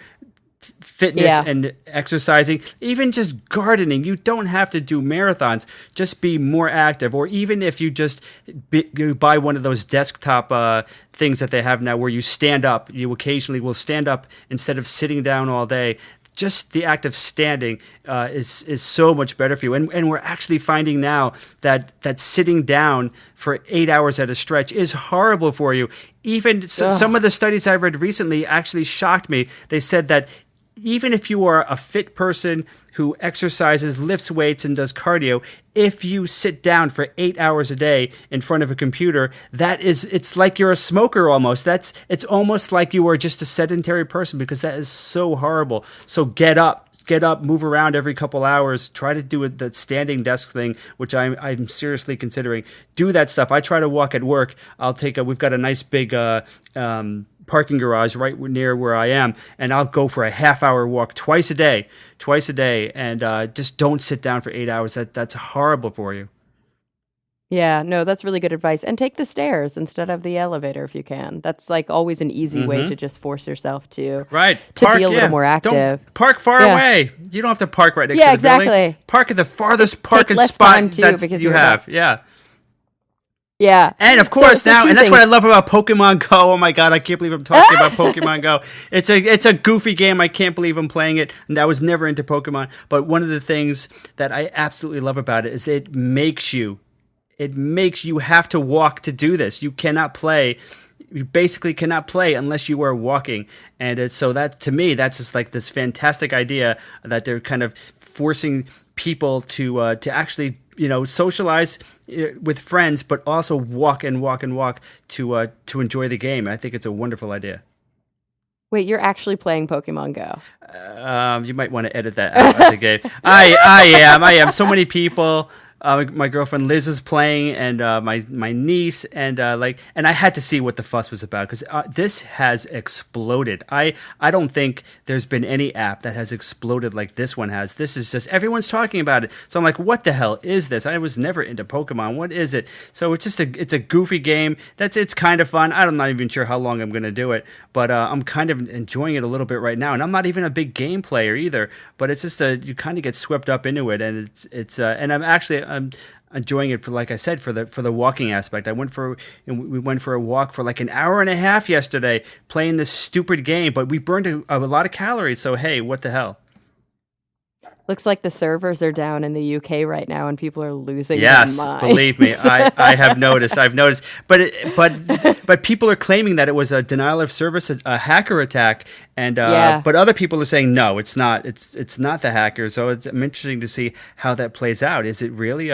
Fitness and exercising, even just gardening. You don't have to do marathons. Just be more active. Or even if you just you buy one of those desktop things that they have now, where you stand up. You occasionally will stand up instead of sitting down all day. Just the act of standing is so much better for you. And we're actually finding now that sitting down for 8 hours at a stretch is horrible for you. Even some of the studies I've read recently actually shocked me. They said that even if you are a fit person who exercises, lifts weights, and does cardio, if you sit down for 8 hours a day in front of a computer, it's like you're a smoker almost. It's almost like you are just a sedentary person, because that is so horrible. So get up, move around every couple hours, try to do the standing desk thing, which I'm seriously considering. Do that stuff. I try to walk at work. We've got a nice big, parking garage right near where I am, and I'll go for a half-hour walk twice a day, and just don't sit down for 8 hours. That's horrible for you. Yeah, no, that's really good advice. And take the stairs instead of the elevator if you can. That's like always an easy way to just force yourself to be a little more active. Don't park far away. You don't have to park right next to the building. Exactly. Park at the farthest parking spot that you have. Yeah. Yeah. And of course now, and that's what I love about Pokemon Go. Oh my God, I can't believe I'm talking about Pokemon Go. It's a goofy game. I can't believe I'm playing it. And I was never into Pokemon. But one of the things that I absolutely love about it is it makes you have to walk to do this. You cannot play. You basically cannot play unless you are walking. And so that, to me, that's just like this fantastic idea that they're kind of forcing people to actually, socialize with friends, but also walk to enjoy the game. I think it's a wonderful idea. Wait, you're actually playing Pokemon Go? You might want to edit that out of the game. I am. So many people. My girlfriend Liz is playing, and my niece, and I had to see what the fuss was about, because this has exploded. I don't think there's been any app that has exploded like this one has. This is just, everyone's talking about it. So I'm like, what the hell is this? I was never into Pokemon. What is it? So it's just it's a goofy game. It's kind of fun. I'm not even sure how long I'm going to do it, but I'm kind of enjoying it a little bit right now. And I'm not even a big game player either, but it's just you kind of get swept up into it, and and I'm enjoying it, for, like I said, for the walking aspect. We went for a walk for like an hour and a half yesterday playing this stupid game, but we burned a lot of calories. So hey, what the hell? Looks like the servers are down in the UK right now, and people are losing their minds. Yes, believe me, I have noticed. I've noticed, but people are claiming that it was a denial of service, a hacker attack, and but other people are saying no, it's not. It's not the hackers. So it's interesting to see how that plays out. Is it really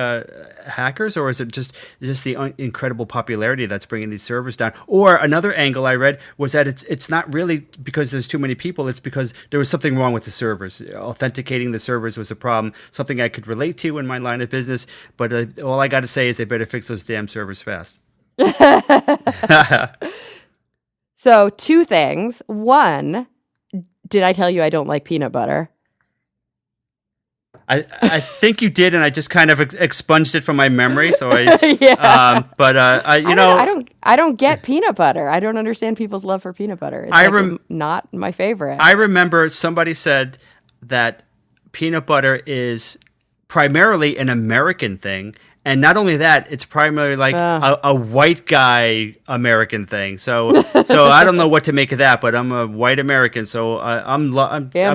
hackers, or is it just the incredible popularity that's bringing these servers down? Or another angle I read was that it's not really because there's too many people. It's because there was something wrong with the servers. Authenticating the servers was a problem, something I could relate to in my line of business. But all I got to say is they better fix those damn servers fast. So 2 things. One, did I tell you I don't like peanut butter? I think you did, and I just kind of expunged it from my memory. So I I don't get peanut butter. I don't understand people's love for peanut butter. It's not my favorite. I remember somebody said that peanut butter is primarily an American thing. And not only that, it's primarily like a white guy American thing. So I don't know what to make of that, but I'm a white American, so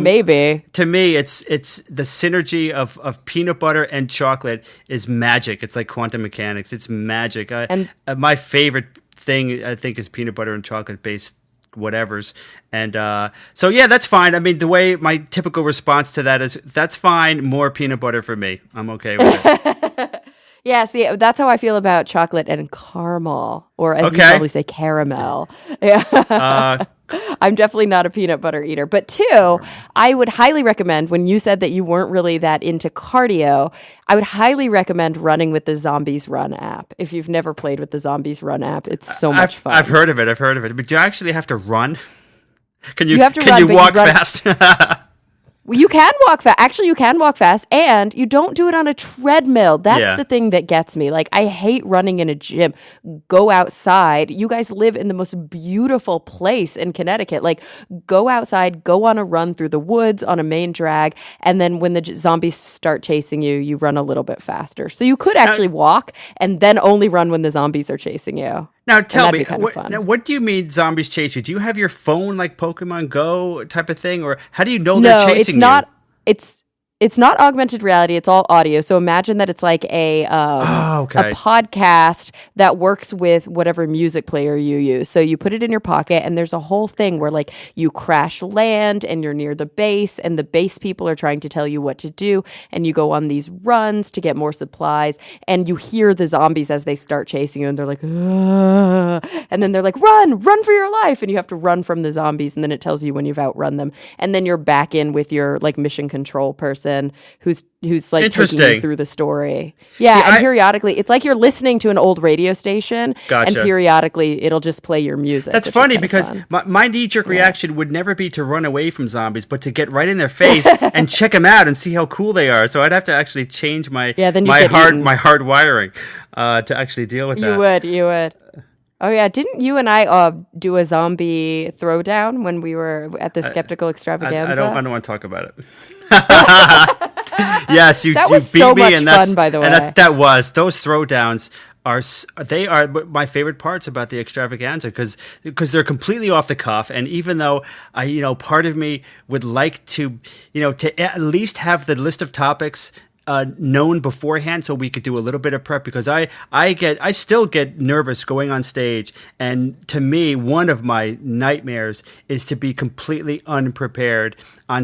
maybe. To me, it's the synergy of peanut butter and chocolate is magic. It's like quantum mechanics. It's magic. My favorite thing, I think, is peanut butter and chocolate based whatevers. And so yeah, that's fine. I mean, the way my typical response to that is, that's fine. More peanut butter for me. I'm okay with it. Yeah, see, that's how I feel about chocolate and caramel, or as you probably say, caramel. Yeah. I'm definitely not a peanut butter eater. But 2, I would highly recommend, when you said that you weren't really that into cardio, I would highly recommend running with the Zombies Run app. If you've never played with the Zombies Run app, it's so much fun. I've heard of it. But do you actually have to run? Can you walk fast? Well, you can walk fast. Actually, you can walk fast, and you don't do it on a treadmill. That's the thing that gets me. Like, I hate running in a gym. Go outside. You guys live in the most beautiful place in Connecticut. Like, go outside, go on a run through the woods on a main drag, and then when the zombies start chasing you, you run a little bit faster. So you could actually walk and then only run when the zombies are chasing you. Now tell me, what do you mean zombies chase you? Do you have your phone like Pokemon Go type of thing, or how do you know they're chasing you? No, it's not augmented reality. It's all audio. So imagine that it's like a podcast that works with whatever music player you use. So you put it in your pocket, and there's a whole thing where like you crash land and you're near the base, and the base people are trying to tell you what to do, and you go on these runs to get more supplies, and you hear the zombies as they start chasing you, and they're like, "Ugh," and then they're like, run for your life, and you have to run from the zombies, and then it tells you when you've outrun them, and then you're back in with your like mission control person who's like taking you through the story. Yeah, and periodically it's like you're listening to an old radio station. Gotcha. And periodically it'll just play your music. That's funny because my knee-jerk reaction would never be to run away from zombies, but to get right in their face and check them out and see how cool they are. So I'd have to actually change my hard wiring to actually deal with that. You would. Oh, yeah. Didn't you and I do a zombie throwdown when we were at the Skeptical Extravaganza? I don't want to talk about it. Yes, you that was beat so me, much and fun, by the way. And those throwdowns they are my favorite parts about the extravaganza because they're completely off the cuff. And even though part of me would like to to at least have the list of topics known beforehand so we could do a little bit of prep, because I still get nervous going on stage, and to me one of my nightmares is to be completely unprepared. I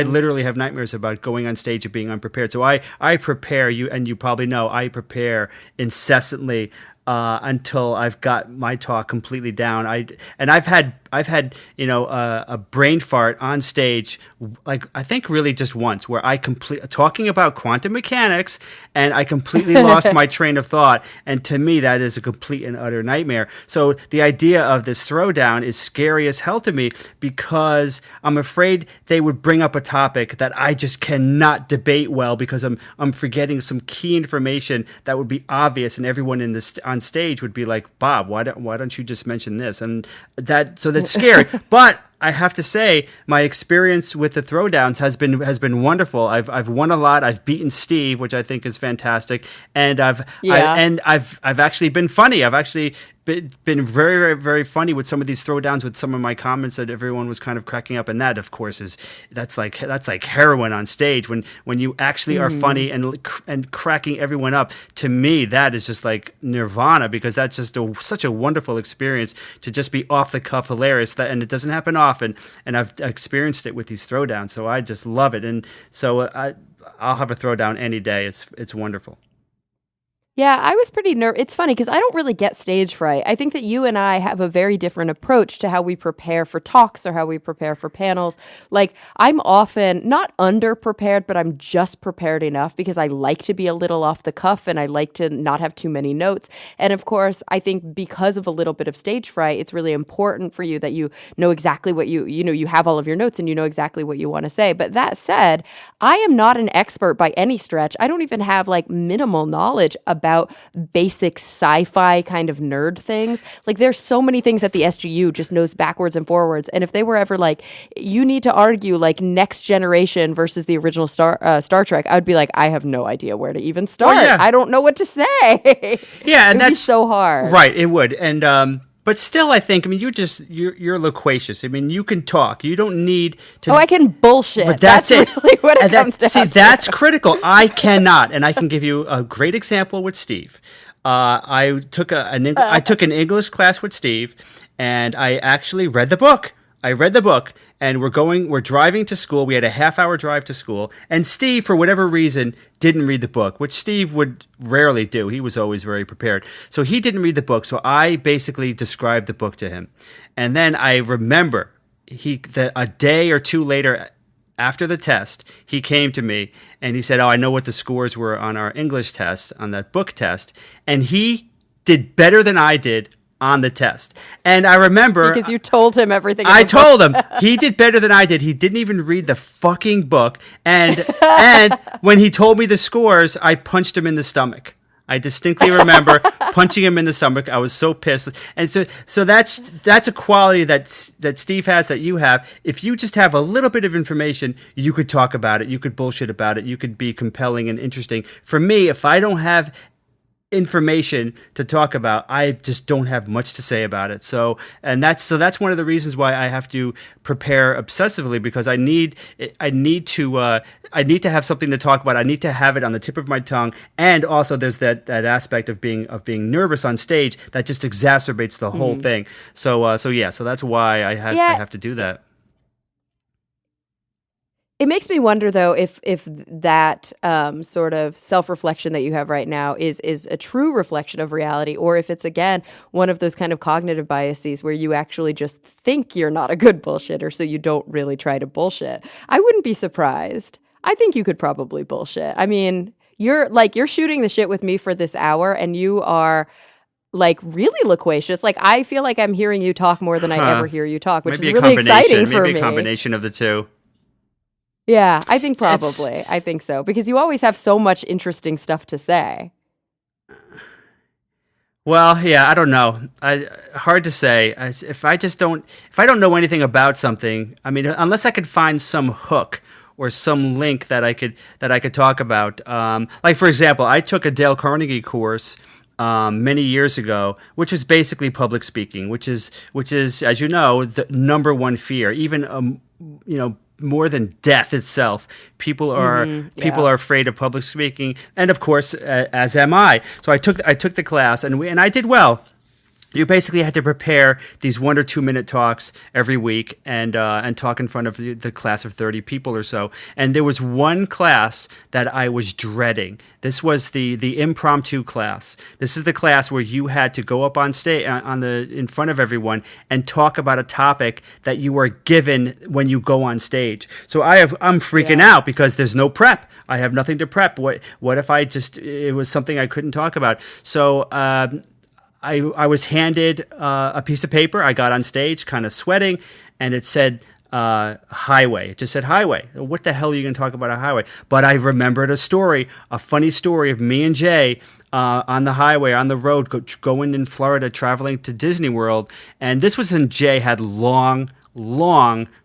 literally have nightmares about going on stage and being unprepared. So I prepare, you probably know, I prepare incessantly until I've got my talk completely down. I've had a brain fart on stage, like I think really just once, where talking about quantum mechanics, and I completely lost my train of thought. And to me, that is a complete and utter nightmare. So the idea of this throwdown is scary as hell to me, because I'm afraid they would bring up a topic that I just cannot debate well, because I'm forgetting some key information that would be obvious, and everyone on stage would be like, Bob, why don't you just mention this? And that's scary. But I have to say, my experience with the throwdowns has been wonderful. I've won a lot. I've beaten Steve, which I think is fantastic, and I've actually been funny. I've actually been very, very, very funny with some of these throwdowns, with some of my comments that everyone was kind of cracking up. And that, of course, that's like heroin on stage when you actually are funny and cracking everyone up. To me, that is just like nirvana, because that's just such a wonderful experience to just be off the cuff hilarious. And it doesn't happen often, and I've experienced it with these throwdowns, so I just love it. And so I'll have a throwdown any day. It's wonderful. Yeah, I was pretty nervous. It's funny because I don't really get stage fright. I think that you and I have a very different approach to how we prepare for talks or how we prepare for panels. Like, I'm often not under-prepared, but I'm just prepared enough because I like to be a little off the cuff and I like to not have too many notes. And of course, I think because of a little bit of stage fright, it's really important for you that you know exactly what you have all of your notes and you know exactly what you want to say. But that said, I am not an expert by any stretch. I don't even have like minimal knowledge about basic sci-fi kind of nerd things. Like, there's so many things that the SGU just knows backwards and forwards. And if they were ever like, you need to argue like Next Generation versus the original Star Trek, I would be like, I have no idea where to even start. Oh, yeah. I don't know what to say. Yeah, and that's so hard. Right, it would. And but still, I think, you're loquacious. I mean, you can talk. You don't need to. Oh, I can bullshit. But that's really what it comes down to. See, that's critical. I cannot, and I can give you a great example with Steve. I took an English class with Steve, and I actually read the book. And we're driving to school. We had a half-hour drive to school, and Steve, for whatever reason, didn't read the book, which Steve would rarely do. He was always very prepared. So he didn't read the book, so I basically described the book to him. And then I remember a day or two later, after the test, he came to me, and he said, I know what the scores were on our English test, on that book test, and he did better than I did on the test. And I remember, because you told him everything. I told him he did better than I did. He didn't even read the fucking book. And when he told me the scores, I punched him in the stomach. I distinctly remember punching him in the stomach. I was so pissed. And so that's a quality that Steve has, that you have. If you just have a little bit of information, you could talk about it. You could bullshit about it. You could be compelling and interesting. For me, if I don't have information to talk about, I just don't have much to say about it. So that's one of the reasons why I have to prepare obsessively, because I need to have something to talk about. I need to have it on the tip of my tongue, and also there's that aspect of being nervous on stage that just exacerbates the whole thing. So that's why I have to do that. It makes me wonder, though, if that sort of self-reflection that you have right now is a true reflection of reality, or if it's, again, one of those kind of cognitive biases where you actually just think you're not a good bullshitter, so you don't really try to bullshit. I wouldn't be surprised. I think you could probably bullshit. I mean, you're shooting the shit with me for this hour, and you are like really loquacious. Like, I feel like I'm hearing you talk more than I ever hear you talk, which is really exciting for me. Maybe a combination of the two. Yeah, I think probably. I think so. Because you always have so much interesting stuff to say. Well, yeah, I don't know. Hard to say. If I don't know anything about something, I mean, unless I could find some hook or some link that I could talk about. Like, for example, I took a Dale Carnegie course many years ago, which was basically public speaking, which is, as you know, the number one fear. Even more than death itself, people are afraid of public speaking, and of course, as am I. So I took the class, and I did well. You basically had to prepare these 1 or 2 minute talks every week and talk in front of the class of 30 people or so. And there was one class that I was dreading. This was the impromptu class. This is the class where you had to go up on stage in front of everyone and talk about a topic that you are given when you go on stage. So I'm freaking out because there's no prep. I have nothing to prep. What if it was something I couldn't talk about? So I was handed a piece of paper. I got on stage kind of sweating, and it said highway. It just said highway. What the hell are you going to talk about a highway? But I remembered a funny story of me and Jay on the highway, on the road, going in Florida, traveling to Disney World. And this was when Jay had long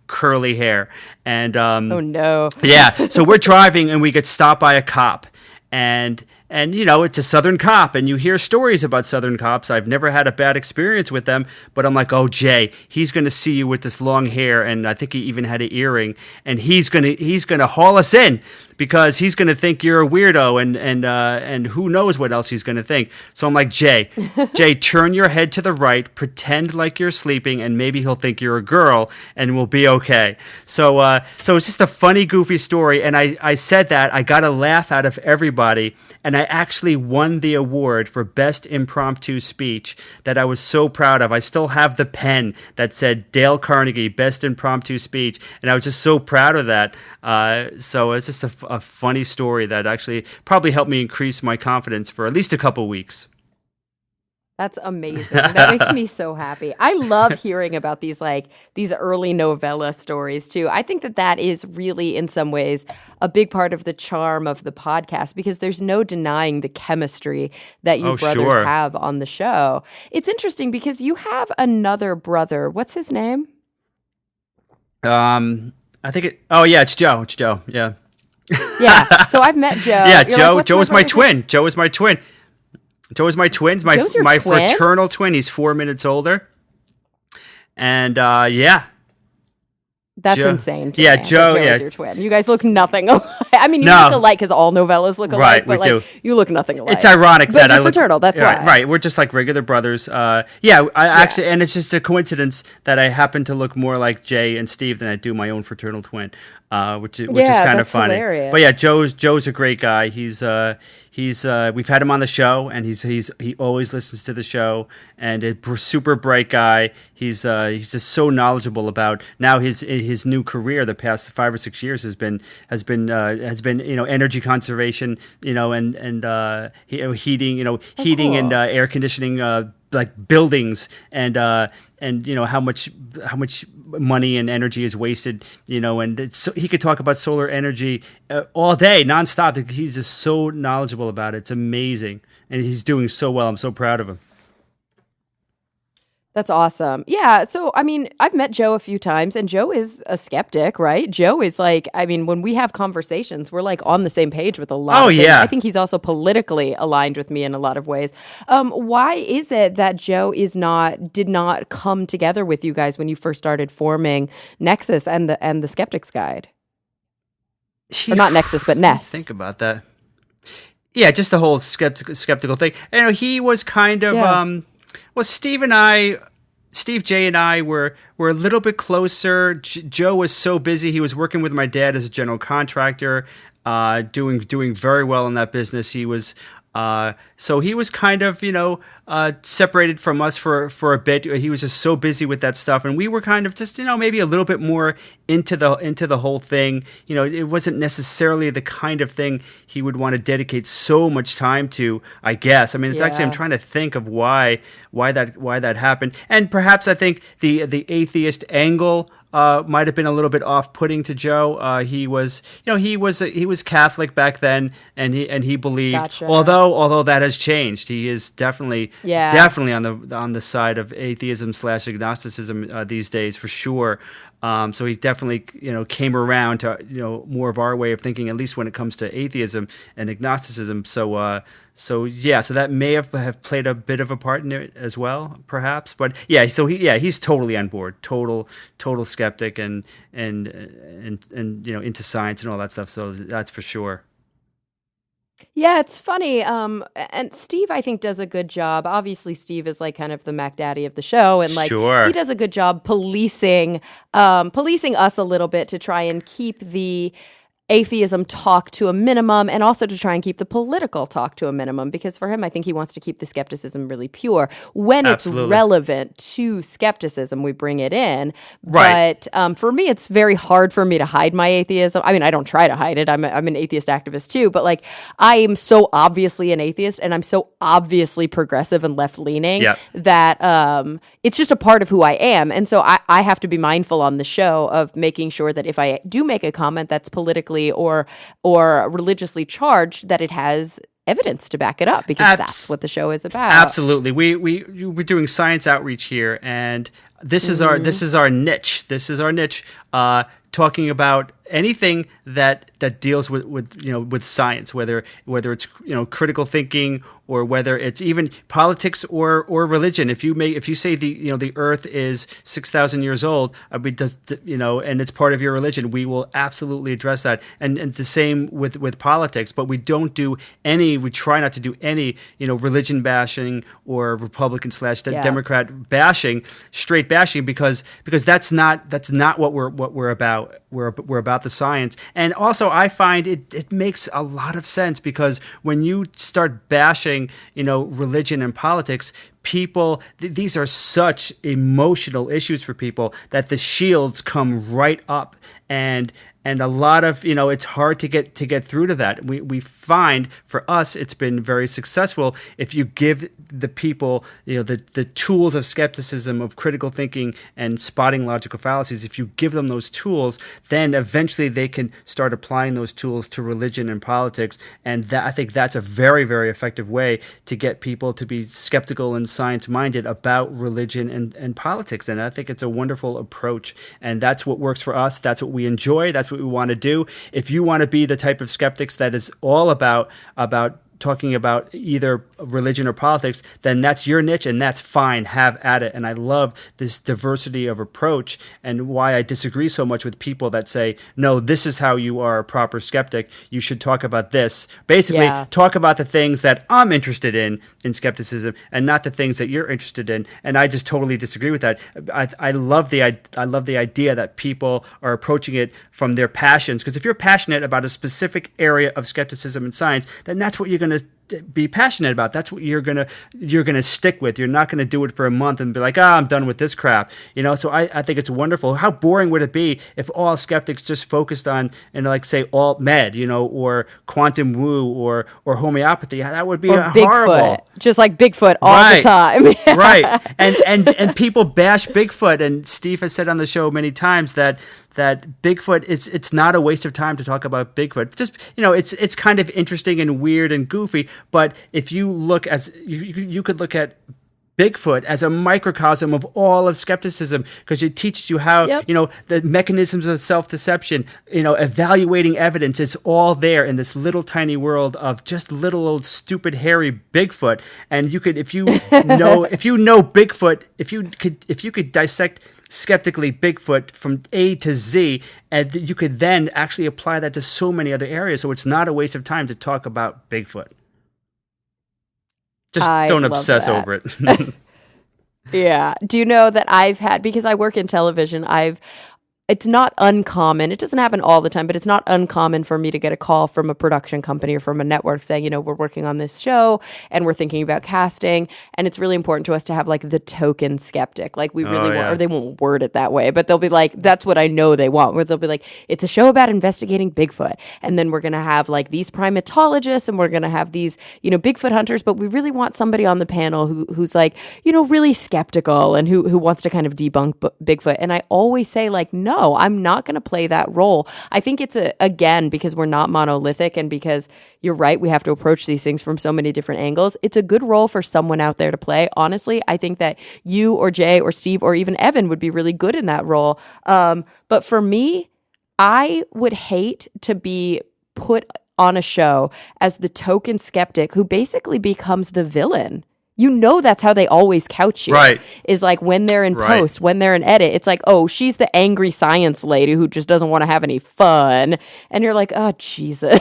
curly hair. And oh, no. Yeah. So we're driving, and we get stopped by a cop. And it's a Southern cop, and you hear stories about Southern cops. I've never had a bad experience with them, but I'm like, oh, Jay, he's going to see you with this long hair, and I think he even had an earring, and he's going to haul us in because he's going to think you're a weirdo, and who knows what else he's going to think. So I'm like, Jay, turn your head to the right, pretend like you're sleeping, and maybe he'll think you're a girl, and we'll be okay. So it's just a funny, goofy story, and I said that. I got a laugh out of everybody, and I actually won the award for Best Impromptu Speech that I was so proud of. I still have the pen that said Dale Carnegie, Best Impromptu Speech, and I was just so proud of that. So it's just a funny story that actually probably helped me increase my confidence for at least a couple weeks. That's amazing. That makes me so happy. I love hearing about these early novella stories too. I think that is really, in some ways, a big part of the charm of the podcast because there's no denying the chemistry that you brothers have on the show. It's interesting because you have another brother. What's his name? I think it's Joe. It's Joe. Yeah. Yeah. So I've met Joe. Yeah, Joe is my twin. Joe is my twin. Joe is my twin. My fraternal twin. He's 4 minutes older. And yeah. That's insane. Yeah, Joe is your twin. You guys look nothing alike. I mean, you look alike because all novellas look alike, but do. You look nothing alike. It's ironic that I look fraternal. That's why. Right. We're just like regular brothers. Actually, and it's just a coincidence that I happen to look more like Jay and Steve than I do my own fraternal twin, which is kind of funny. Hilarious. But yeah, Joe's a great guy. He's we've had him on the show, and he always listens to the show, and a super bright guy. He's just so knowledgeable about now his new career. The past 5 or 6 years has been energy conservation, and heating and air conditioning. Like buildings and how much money and energy is wasted, and he could talk about solar energy all day nonstop. He's just so knowledgeable about it. It's amazing, and he's doing so well. I'm so proud of him. That's awesome. Yeah. So, I mean, I've met Joe a few times, and Joe is a skeptic, right? Joe is when we have conversations, we're on the same page with a lot of things. Yeah. I think he's also politically aligned with me in a lot of ways. Why is it that Joe did not come together with you guys when you first started forming Nexus and the Skeptics Guide? Or not Nexus, but Ness. Think about that. Yeah, just the whole skeptical thing. He was kind of... Yeah. Well, Steve, Jay, and I were a little bit closer. Joe was so busy; he was working with my dad as a general contractor, doing very well in that business. He was so he was kind of separated from us for a bit. He was just so busy with that stuff, and we were kind of just maybe a little bit more into the whole thing. It wasn't necessarily the kind of thing he would want to dedicate so much time to. I guess. I mean, it's actually I'm trying to think of why that happened, and perhaps I think the atheist angle might have been a little bit off-putting to Joe. He was Catholic back then, and he believed. Gotcha. Although that has changed, he is definitely on the side of atheism / agnosticism these days for sure. So he definitely, came around to, more of our way of thinking, at least when it comes to atheism and agnosticism. So that may have played a bit of a part in it as well, perhaps. But he's totally on board, total skeptic, and into science and all that stuff. So that's for sure. Yeah, it's funny. And Steve, I think, does a good job. Obviously, Steve is like kind of the Mac Daddy of the show, and like Sure. he does a good job policing us a little bit to try and keep the atheism talk to a minimum, and also to try and keep the political talk to a minimum, because for him, I think he wants to keep the skepticism really pure. When Absolutely. it's relevant to skepticism, we bring it in. Right. But for me, it's very hard for me to hide my atheism. I mean, I don't try to hide it. I'm an atheist activist too, but like I am so obviously an atheist, and I'm so obviously progressive and left-leaning that it's just a part of who I am. And so I have to be mindful on the show of making sure that if I do make a comment that's politically or religiously charged, that it has evidence to back it up, because that's what the show is about. Absolutely. We're doing science outreach here, and this is our niche. This is our niche. Talking about anything that deals with science, whether it's critical thinking, or whether it's even politics or religion. If you say the Earth is 6,000 years old, and it's part of your religion, we will absolutely address that. And the same with politics. But we try not to do any religion bashing or Republican / Democrat bashing, straight bashing, because that's not what we're about. We're about the science. And also, I find it makes a lot of sense, because when you start bashing, religion and politics, people, these are such emotional issues for people that the shields come right up, and a lot of, it's hard to get through to that. We find, for us, it's been very successful if you give the people, the tools of skepticism, of critical thinking, and spotting logical fallacies. If you give them those tools, then eventually they can start applying those tools to religion and politics. And I think that's a very, very effective way to get people to be skeptical and science-minded about religion and politics. And I think it's a wonderful approach. And that's what works for us. That's what we enjoy. That's what we want to do. If you want to be the type of skeptics that is all about talking about either religion or politics, then that's your niche, and that's fine. Have at it. And I love this diversity of approach, and why I disagree so much with people that say, no, this is how you are a proper skeptic. You should talk about this. Basically, talk about the things that I'm interested in skepticism, and not the things that you're interested in. And I just totally disagree with that. I love the idea that people are approaching it from their passions, because if you're passionate about a specific area of skepticism and science, then that's what you're going to be passionate about. That's what you're gonna stick with. You're not gonna do it for a month and be like, I'm done with this crap. So I think it's wonderful. How boring would it be if all skeptics just focused on, like, say, alt med, or quantum woo or homeopathy? That would be horrible. Just like Bigfoot all the time. Right. And people bash Bigfoot, and Steve has said on the show many times that Bigfoot, it's not a waste of time to talk about Bigfoot. Just, it's kind of interesting and weird and goofy, but if you look you could look at Bigfoot as a microcosm of all of skepticism, because it teaches you how, the mechanisms of self-deception, evaluating evidence, it's all there in this little tiny world of just little old stupid hairy Bigfoot. And you could, if you know Bigfoot, if you could dissect skeptically Bigfoot from A to Z, and you could then actually apply that to so many other areas. So it's not a waste of time to talk about Bigfoot. Just don't obsess over it. Yeah. Do you know that because I work in television, it's not uncommon. It doesn't happen all the time, but it's not uncommon for me to get a call from a production company or from a network saying, we're working on this show and we're thinking about casting. And it's really important to us to have like the token skeptic. Like we really want, or they won't word it that way, but they'll be like, that's what I know they want, where they'll be like, it's a show about investigating Bigfoot. And then we're going to have like these primatologists, and we're going to have these, Bigfoot hunters, but we really want somebody on the panel who's like, really skeptical and who wants to kind of debunk Bigfoot. And I always say like, no, no, I'm not going to play that role. I think it's again, because we're not monolithic and because you're right, we have to approach these things from so many different angles. It's a good role for someone out there to play. Honestly, I think that you or Jay or Steve or even Evan would be really good in that role. But for me, I would hate to be put on a show as the token skeptic who basically becomes the villain. You know, that's how they always couch you. Right. Is like when they're in post, when they're in edit, it's like, oh, she's the angry science lady who just doesn't want to have any fun. And you're like, oh, Jesus.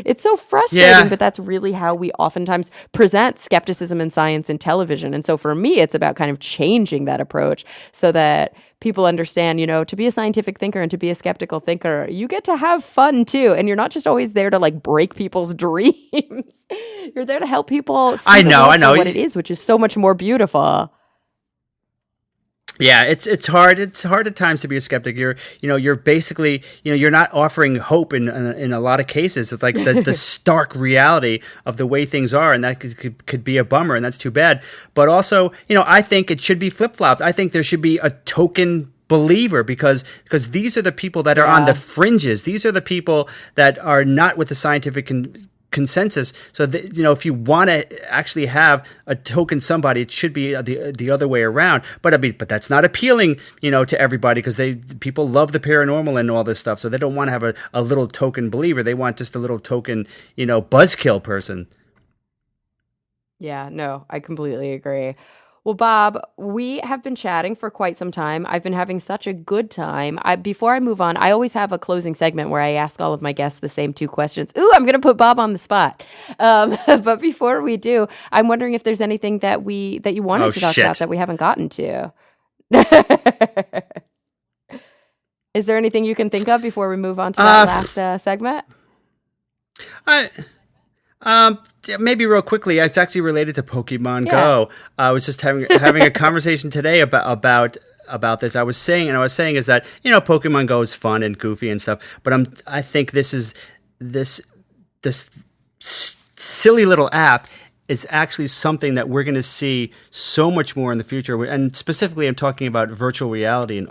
It's so frustrating, but that's really how we oftentimes present skepticism and science in television. And so for me, it's about kind of changing that approach so that people understand, you know, to be a scientific thinker and to be a skeptical thinker, you get to have fun too. And you're not just always there to like break people's dreams. You're there to help people see I know what it is, which is so much more beautiful. Yeah, it's hard. It's hard at times to be a skeptic. You're basically, you're not offering hope in a lot of cases. It's like the stark reality of the way things are, and that could be a bummer, and that's too bad. But also, I think it should be flip-flopped. I think there should be a token believer because these are the people that are on the fringes. These are the people that are not with the scientific consensus. So if you want to actually have a token somebody, it should be the other way around. But that's not appealing, to everybody because people love the paranormal and all this stuff. So they don't want to have a little token believer. They want just a little token, buzzkill person. Yeah, no, I completely agree. Well, Bob, we have been chatting for quite some time. I've been having such a good time. Before I move on, I always have a closing segment where I ask all of my guests the same two questions. Ooh, I'm going to put Bob on the spot. But before we do, I'm wondering if there's anything that you wanted to talk about that we haven't gotten to. Is there anything you can think of before we move on to that last segment? Maybe real quickly, it's actually related to Pokemon Go. I was just having a conversation today about this. I was saying is that Pokemon Go is fun and goofy and stuff, but I think this silly little app is actually something that we're going to see so much more in the future. And specifically, I'm talking about virtual reality and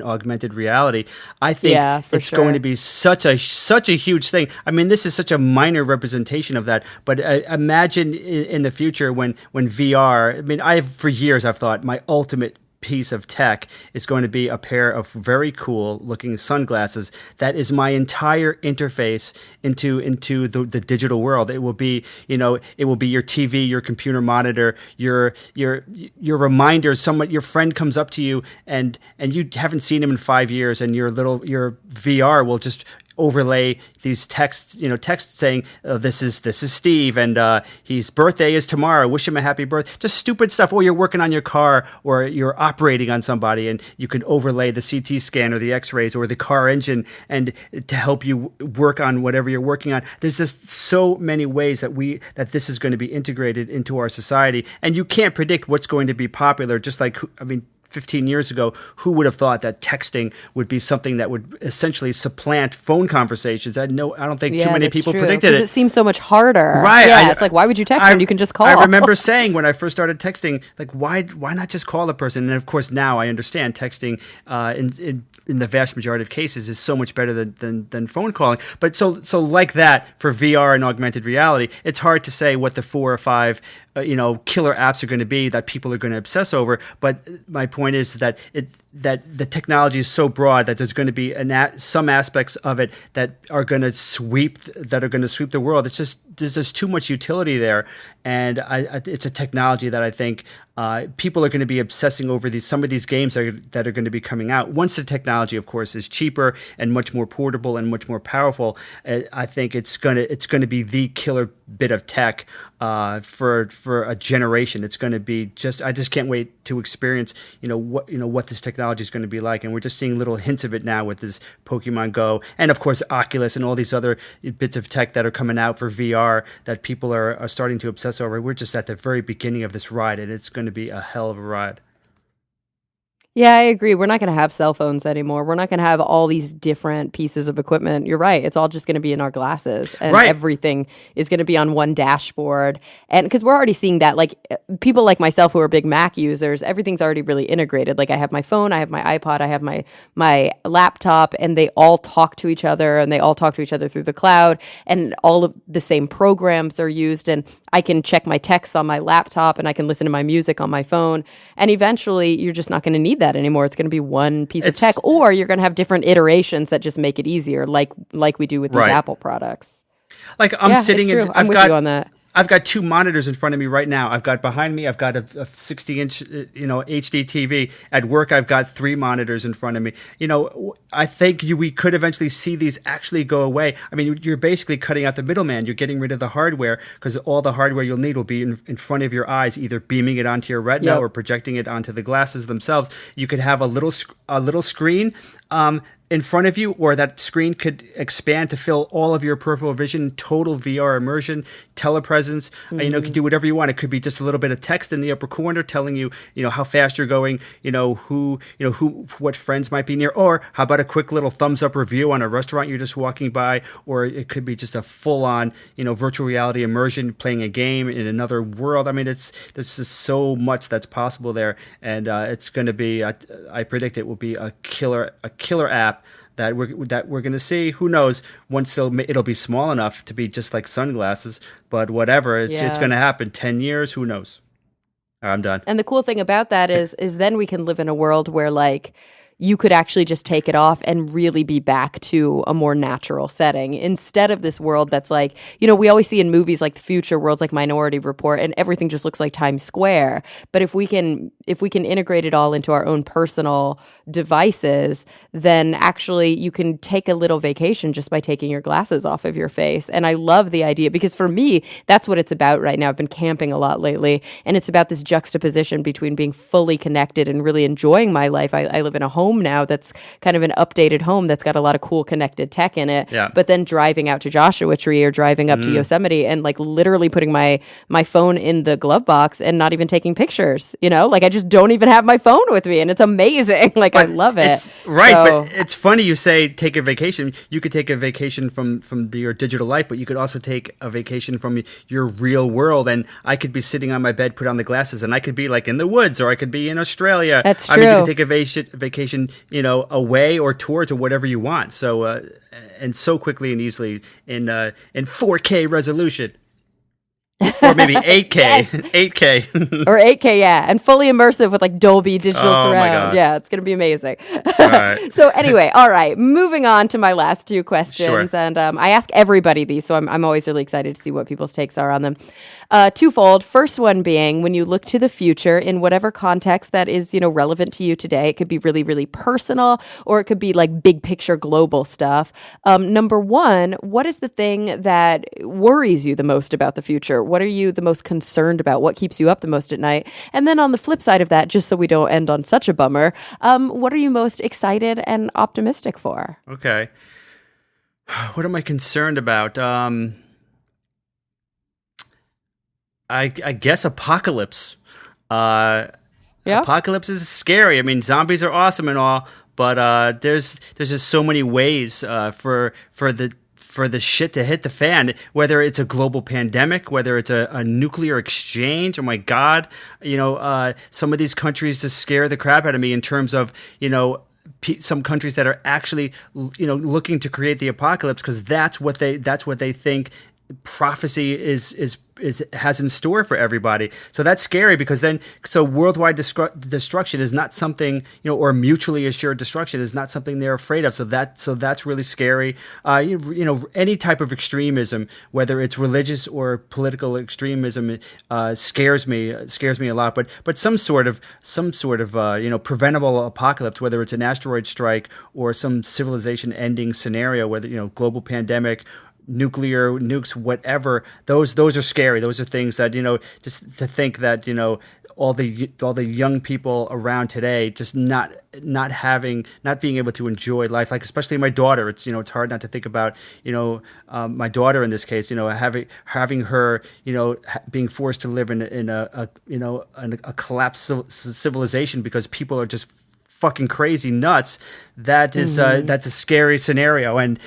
augmented reality. I think it's going to be such a huge thing. I mean, this is such a minor representation of that. But imagine in the future when VR. I mean, for years I've thought my ultimate piece of tech is going to be a pair of very cool looking sunglasses that is my entire interface into the digital world. It will be your TV, your computer monitor, your reminders. Your friend comes up to you and you haven't seen him in 5 years, and your VR will just overlay these texts saying, this is Steve, and his birthday is tomorrow. Wish him a happy birthday. Just stupid stuff. Or you're working on your car, or you're operating on somebody, and you can overlay the CT scan or the X-rays or the car engine, and to help you work on whatever you're working on. There's just so many ways that this is going to be integrated into our society, and you can't predict what's going to be popular. Just like 15 years ago, who would have thought that texting would be something that would essentially supplant phone conversations? I don't think too many people predicted it. It seems so much harder. Right. Yeah, it's like, why would you text when you can just call? I remember saying when I first started texting, like, why not just call a person? And of course, now I understand texting in the vast majority of cases is so much better than phone calling. But so like that for VR and augmented reality, it's hard to say what the 4 or 5 killer apps are going to be that people are going to obsess over. But my point is that the technology is so broad that there's going to be some aspects of it that are going to sweep the world. There's just too much utility there, and it's a technology that I think people are going to be obsessing over some of these games that are going to be coming out. Once the technology, of course, is cheaper and much more portable and much more powerful, I think it's going to be the killer bit of tech for a generation. It's going to be I just can't wait to experience what this technology is going to be like, and we're just seeing little hints of it now with this Pokemon Go, and of course Oculus and all these other bits of tech that are coming out for VR that people are starting to obsess over. We're just at the very beginning of this ride, and it's going to be a hell of a ride. Yeah, I agree. We're not going to have cell phones anymore. We're not going to have all these different pieces of equipment. You're right. It's all just going to be in our glasses, and Right. everything is going to be on one dashboard. And because we're already seeing that, like people like myself who are big Mac users, everything's already really integrated. Like I have my phone, I have my iPod, I have my laptop, and they all talk to each other, and they all talk to each other through the cloud, and all of the same programs are used. And I can check my texts on my laptop, and I can listen to my music on my phone. And eventually, you're just not going to need that anymore. It's going to be one piece of tech, or you're going to have different iterations that just make it easier, like we do with these Right. Apple products. Like I'm sitting it's in, true. I'm with you on that. I've got two monitors in front of me right now. I've got behind me, I've got a 60-inch, HD TV. At work, I've got three monitors in front of me. I think we could eventually see these actually go away. I mean, you're basically cutting out the middleman. You're getting rid of the hardware because all the hardware you'll need will be in front of your eyes, either beaming it onto your retina Yep. or projecting it onto the glasses themselves. You could have a little screen in front of you, or that screen could expand to fill all of your peripheral vision, total VR immersion, telepresence. You could do whatever you want. It could be just a little bit of text in the upper corner telling you, how fast you're going, what friends might be near, or how about a quick little thumbs up review on a restaurant you're just walking by, or it could be just a full on, virtual reality immersion, playing a game in another world. I mean, there's just so much that's possible there, and it's going to be, I predict it will be a killer app that we're going to see. Who knows? Once it'll be small enough to be just like sunglasses, but whatever. It's going to happen. 10 years. Who knows? I'm done. And the cool thing about that is then we can live in a world where like you could actually just take it off and really be back to a more natural setting instead of this world that's like, we always see in movies like the future worlds like Minority Report, and everything just looks like Times Square. But if we can integrate it all into our own personal devices, then actually you can take a little vacation just by taking your glasses off of your face. And I love the idea because for me, that's what it's about right now. I've been camping a lot lately, and it's about this juxtaposition between being fully connected and really enjoying my life. I live in a home now that's kind of an updated home that's got a lot of cool connected tech in it. Yeah. But then driving out to Joshua Tree or driving up to Yosemite and like literally putting my phone in the glove box and not even taking pictures, like I just don't even have my phone with me, and it's amazing. Like I love it. Right, So, but it's funny you say take a vacation. You could take a vacation from your digital life, but you could also take a vacation from your real world. And I could be sitting on my bed, put on the glasses, and I could be like in the woods, or I could be in Australia. That's I mean, you true. could take a vacation, away or towards or whatever you want. So and so quickly and easily in 4K resolution. Or maybe 8K, Yes. 8K. or 8K, yeah, and fully immersive with like Dolby Digital Oh, my Surround. God. Yeah, it's going to be amazing. All right. So anyway, all right, moving on to my last two questions. Sure. And I ask everybody these, so I'm always really excited to see what people's takes are on them. Twofold. First one being, when you look to the future in whatever context that is, relevant to you today, it could be really, really personal, or it could be like big picture global stuff. Number one, what is the thing that worries you the most about the future? What are you the most concerned about? What keeps you up the most at night? And then on the flip side of that, just so we don't end on such a bummer, what are you most excited and optimistic for? Okay. What am I concerned about? I guess apocalypse. Yeah. Apocalypse is scary. I mean, zombies are awesome and all, but there's just so many ways for the shit to hit the fan. Whether it's a global pandemic, whether it's a nuclear exchange. Oh my God! Some of these countries just scare the crap out of me in terms of some countries that are actually looking to create the apocalypse because that's what they think prophecy has in store for everybody. So that's scary because worldwide destruction is not something, or mutually assured destruction is not something they're afraid of. So that's really scary. Any type of extremism, whether it's religious or political extremism, scares me a lot. But some sort of preventable apocalypse, whether it's an asteroid strike or some civilization ending scenario, whether global pandemic, nuclear nukes, whatever, those are scary. Those are things that just to think that all the young people around today just not being able to enjoy life, like especially my daughter. It's hard not to think about my daughter in this case, having her being forced to live in a collapsed civilization because people are just fucking crazy nuts, that is that's a scary scenario, and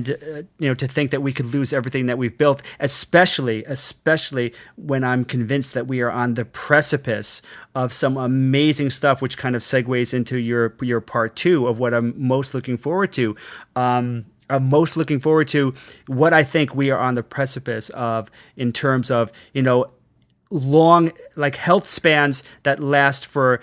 to think that we could lose everything that we've built, especially when I'm convinced that we are on the precipice of some amazing stuff, which kind of segues into your part two of what I'm most looking forward to. I'm most looking forward to what I think we are on the precipice of in terms of, long, like, health spans that last for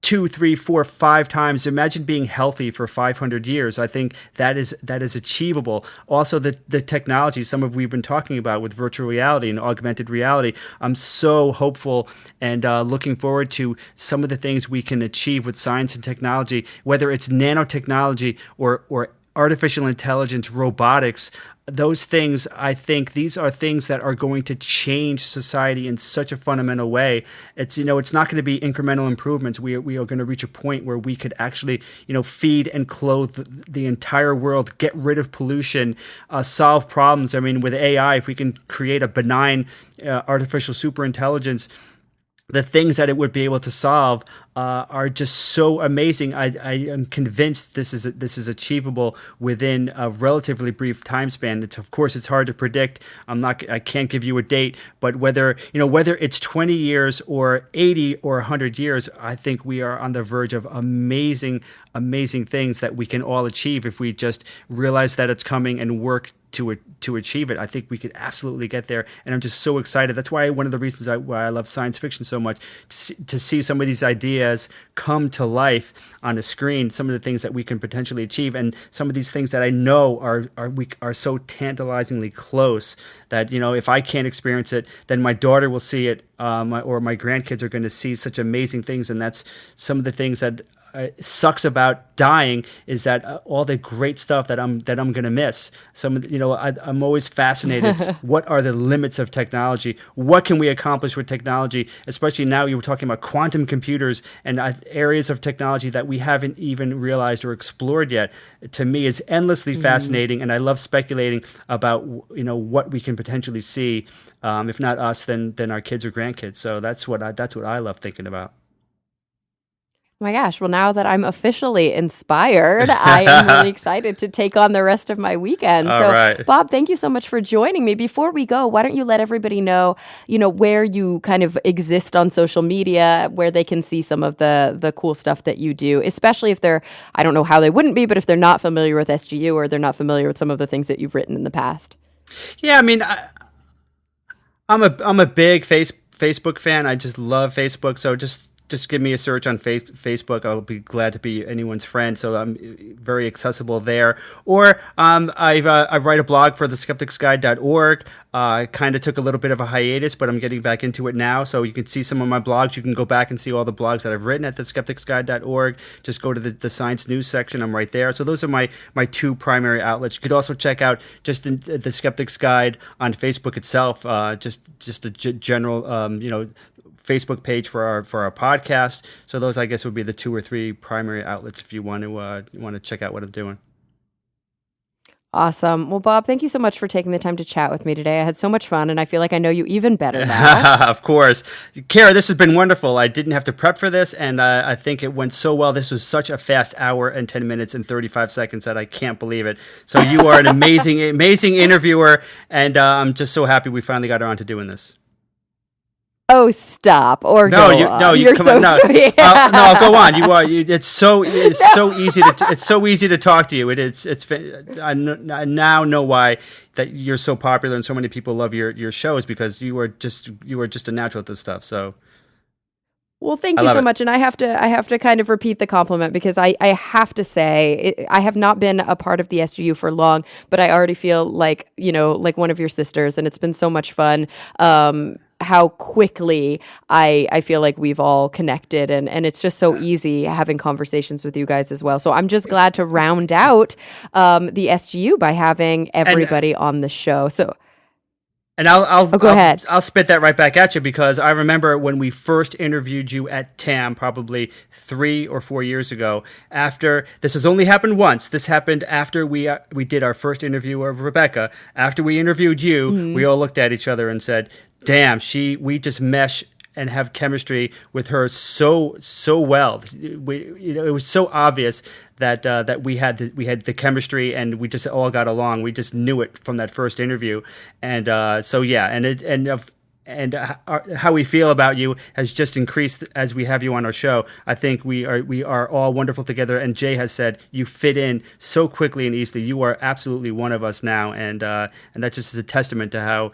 2, 3, 4, 5 times. Imagine being healthy for 500 years. I think that is achievable. Also, the technology, some of we've been talking about with virtual reality and augmented reality. I'm so hopeful and looking forward to some of the things we can achieve with science and technology, whether it's nanotechnology or artificial intelligence, robotics. Those things, I think these are things that are going to change society in such a fundamental way. It's not going to be incremental improvements. We are going to reach a point where we could actually, feed and clothe the entire world, get rid of pollution, solve problems. I mean, with AI, if we can create a benign artificial superintelligence, the things that it would be able to solve are just so amazing. I am convinced this is achievable within a relatively brief time span. Of course, it's hard to predict. I can't give you a date, but whether it's 20 years or 80 or 100 years, I think we are on the verge of amazing things that we can all achieve if we just realize that it's coming and work to achieve it. I think we could absolutely get there, and I'm just so excited. That's why one of the reasons why I love science fiction so much, to see some of these ideas come to life on a screen, some of the things that we can potentially achieve, and some of these things that I know are so tantalizingly close that, if I can't experience it, then my daughter will see it, or my grandkids are going to see such amazing things. And that's some of the things that sucks about dying, is that all the great stuff that I'm going to miss. I'm always fascinated. What are the limits of technology? What can we accomplish with technology? Especially now, you were talking about quantum computers and areas of technology that we haven't even realized or explored yet. To me, is endlessly fascinating, and I love speculating about what we can potentially see. If not us, then our kids or grandkids. So that's what I love thinking about. Oh my gosh. Well, now that I'm officially inspired, I am really excited to take on the rest of my weekend. All so, right. Bob, thank you so much for joining me. Before we go, why don't you let everybody know, where you kind of exist on social media, where they can see some of the cool stuff that you do, especially if I don't know how they wouldn't be, but if they're not familiar with SGU or they're not familiar with some of the things that you've written in the past. Yeah, I mean, I'm a big Facebook fan. I just love Facebook. So just give me a search on Facebook. I'll be glad to be anyone's friend. So I'm very accessible there. Or I write a blog for the skepticsguide.org. I kind of took a little bit of a hiatus, but I'm getting back into it now. So you can see some of my blogs. You can go back and see all the blogs that I've written at the skepticsguide.org. Just go to the science news section. I'm right there. So those are my two primary outlets. You could also check out just the Skeptics Guide on Facebook itself. Just a general Facebook page for our podcast. So those, I guess, would be the 2 or 3 primary outlets if you want to check out what I'm doing. Awesome. Well, Bob, thank you so much for taking the time to chat with me today. I had so much fun, and I feel like I know you even better now. Of course. Cara, this has been wonderful. I didn't have to prep for this, and I think it went so well. This was such a fast hour and 10 minutes and 35 seconds that I can't believe it. So you are an amazing interviewer, and I'm just so happy we finally got around to doing this. Oh, stop! Or no, go on. You're so on. No, sweet. No, go on. You are. It's so easy to talk to you. I now know why that you're so popular and so many people love your shows, because you are just a natural at this stuff. So. Well, thank you so much. And I have to kind of repeat the compliment, because I have to say, I have not been a part of the SGU for long, but I already feel like one of your sisters, and it's been so much fun. How quickly I feel like we've all connected, and it's just so easy having conversations with you guys as well. So I'm just glad to round out the SGU by having everybody on the show. So. And I'll go ahead. I'll spit that right back at you, because I remember when we first interviewed you at TAM, probably 3 or 4 years ago. After this has only happened once. This happened after we did our first interview of Rebecca. After we interviewed you, we all looked at each other and said, "Damn, we just mesh and have chemistry with her so well. It was so obvious that we had the chemistry, and we just all got along. We just knew it from that first interview, and how we feel about you has just increased as we have you on our show. I think we are all wonderful together. And Jay has said you fit in so quickly and easily. You are absolutely one of us now, and that just is a testament to how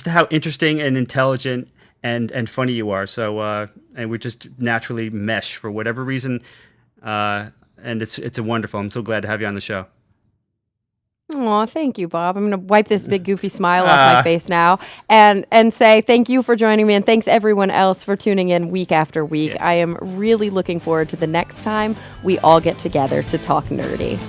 how interesting and intelligent and funny you are. So and we just naturally mesh for whatever reason, and it's a wonderful. I'm so glad to have you on the show. Oh, thank you, Bob. I'm going to wipe this big goofy smile off my face now and say thank you for joining me, and thanks everyone else for tuning in week after week. Yeah. I am really looking forward to the next time we all get together to talk nerdy.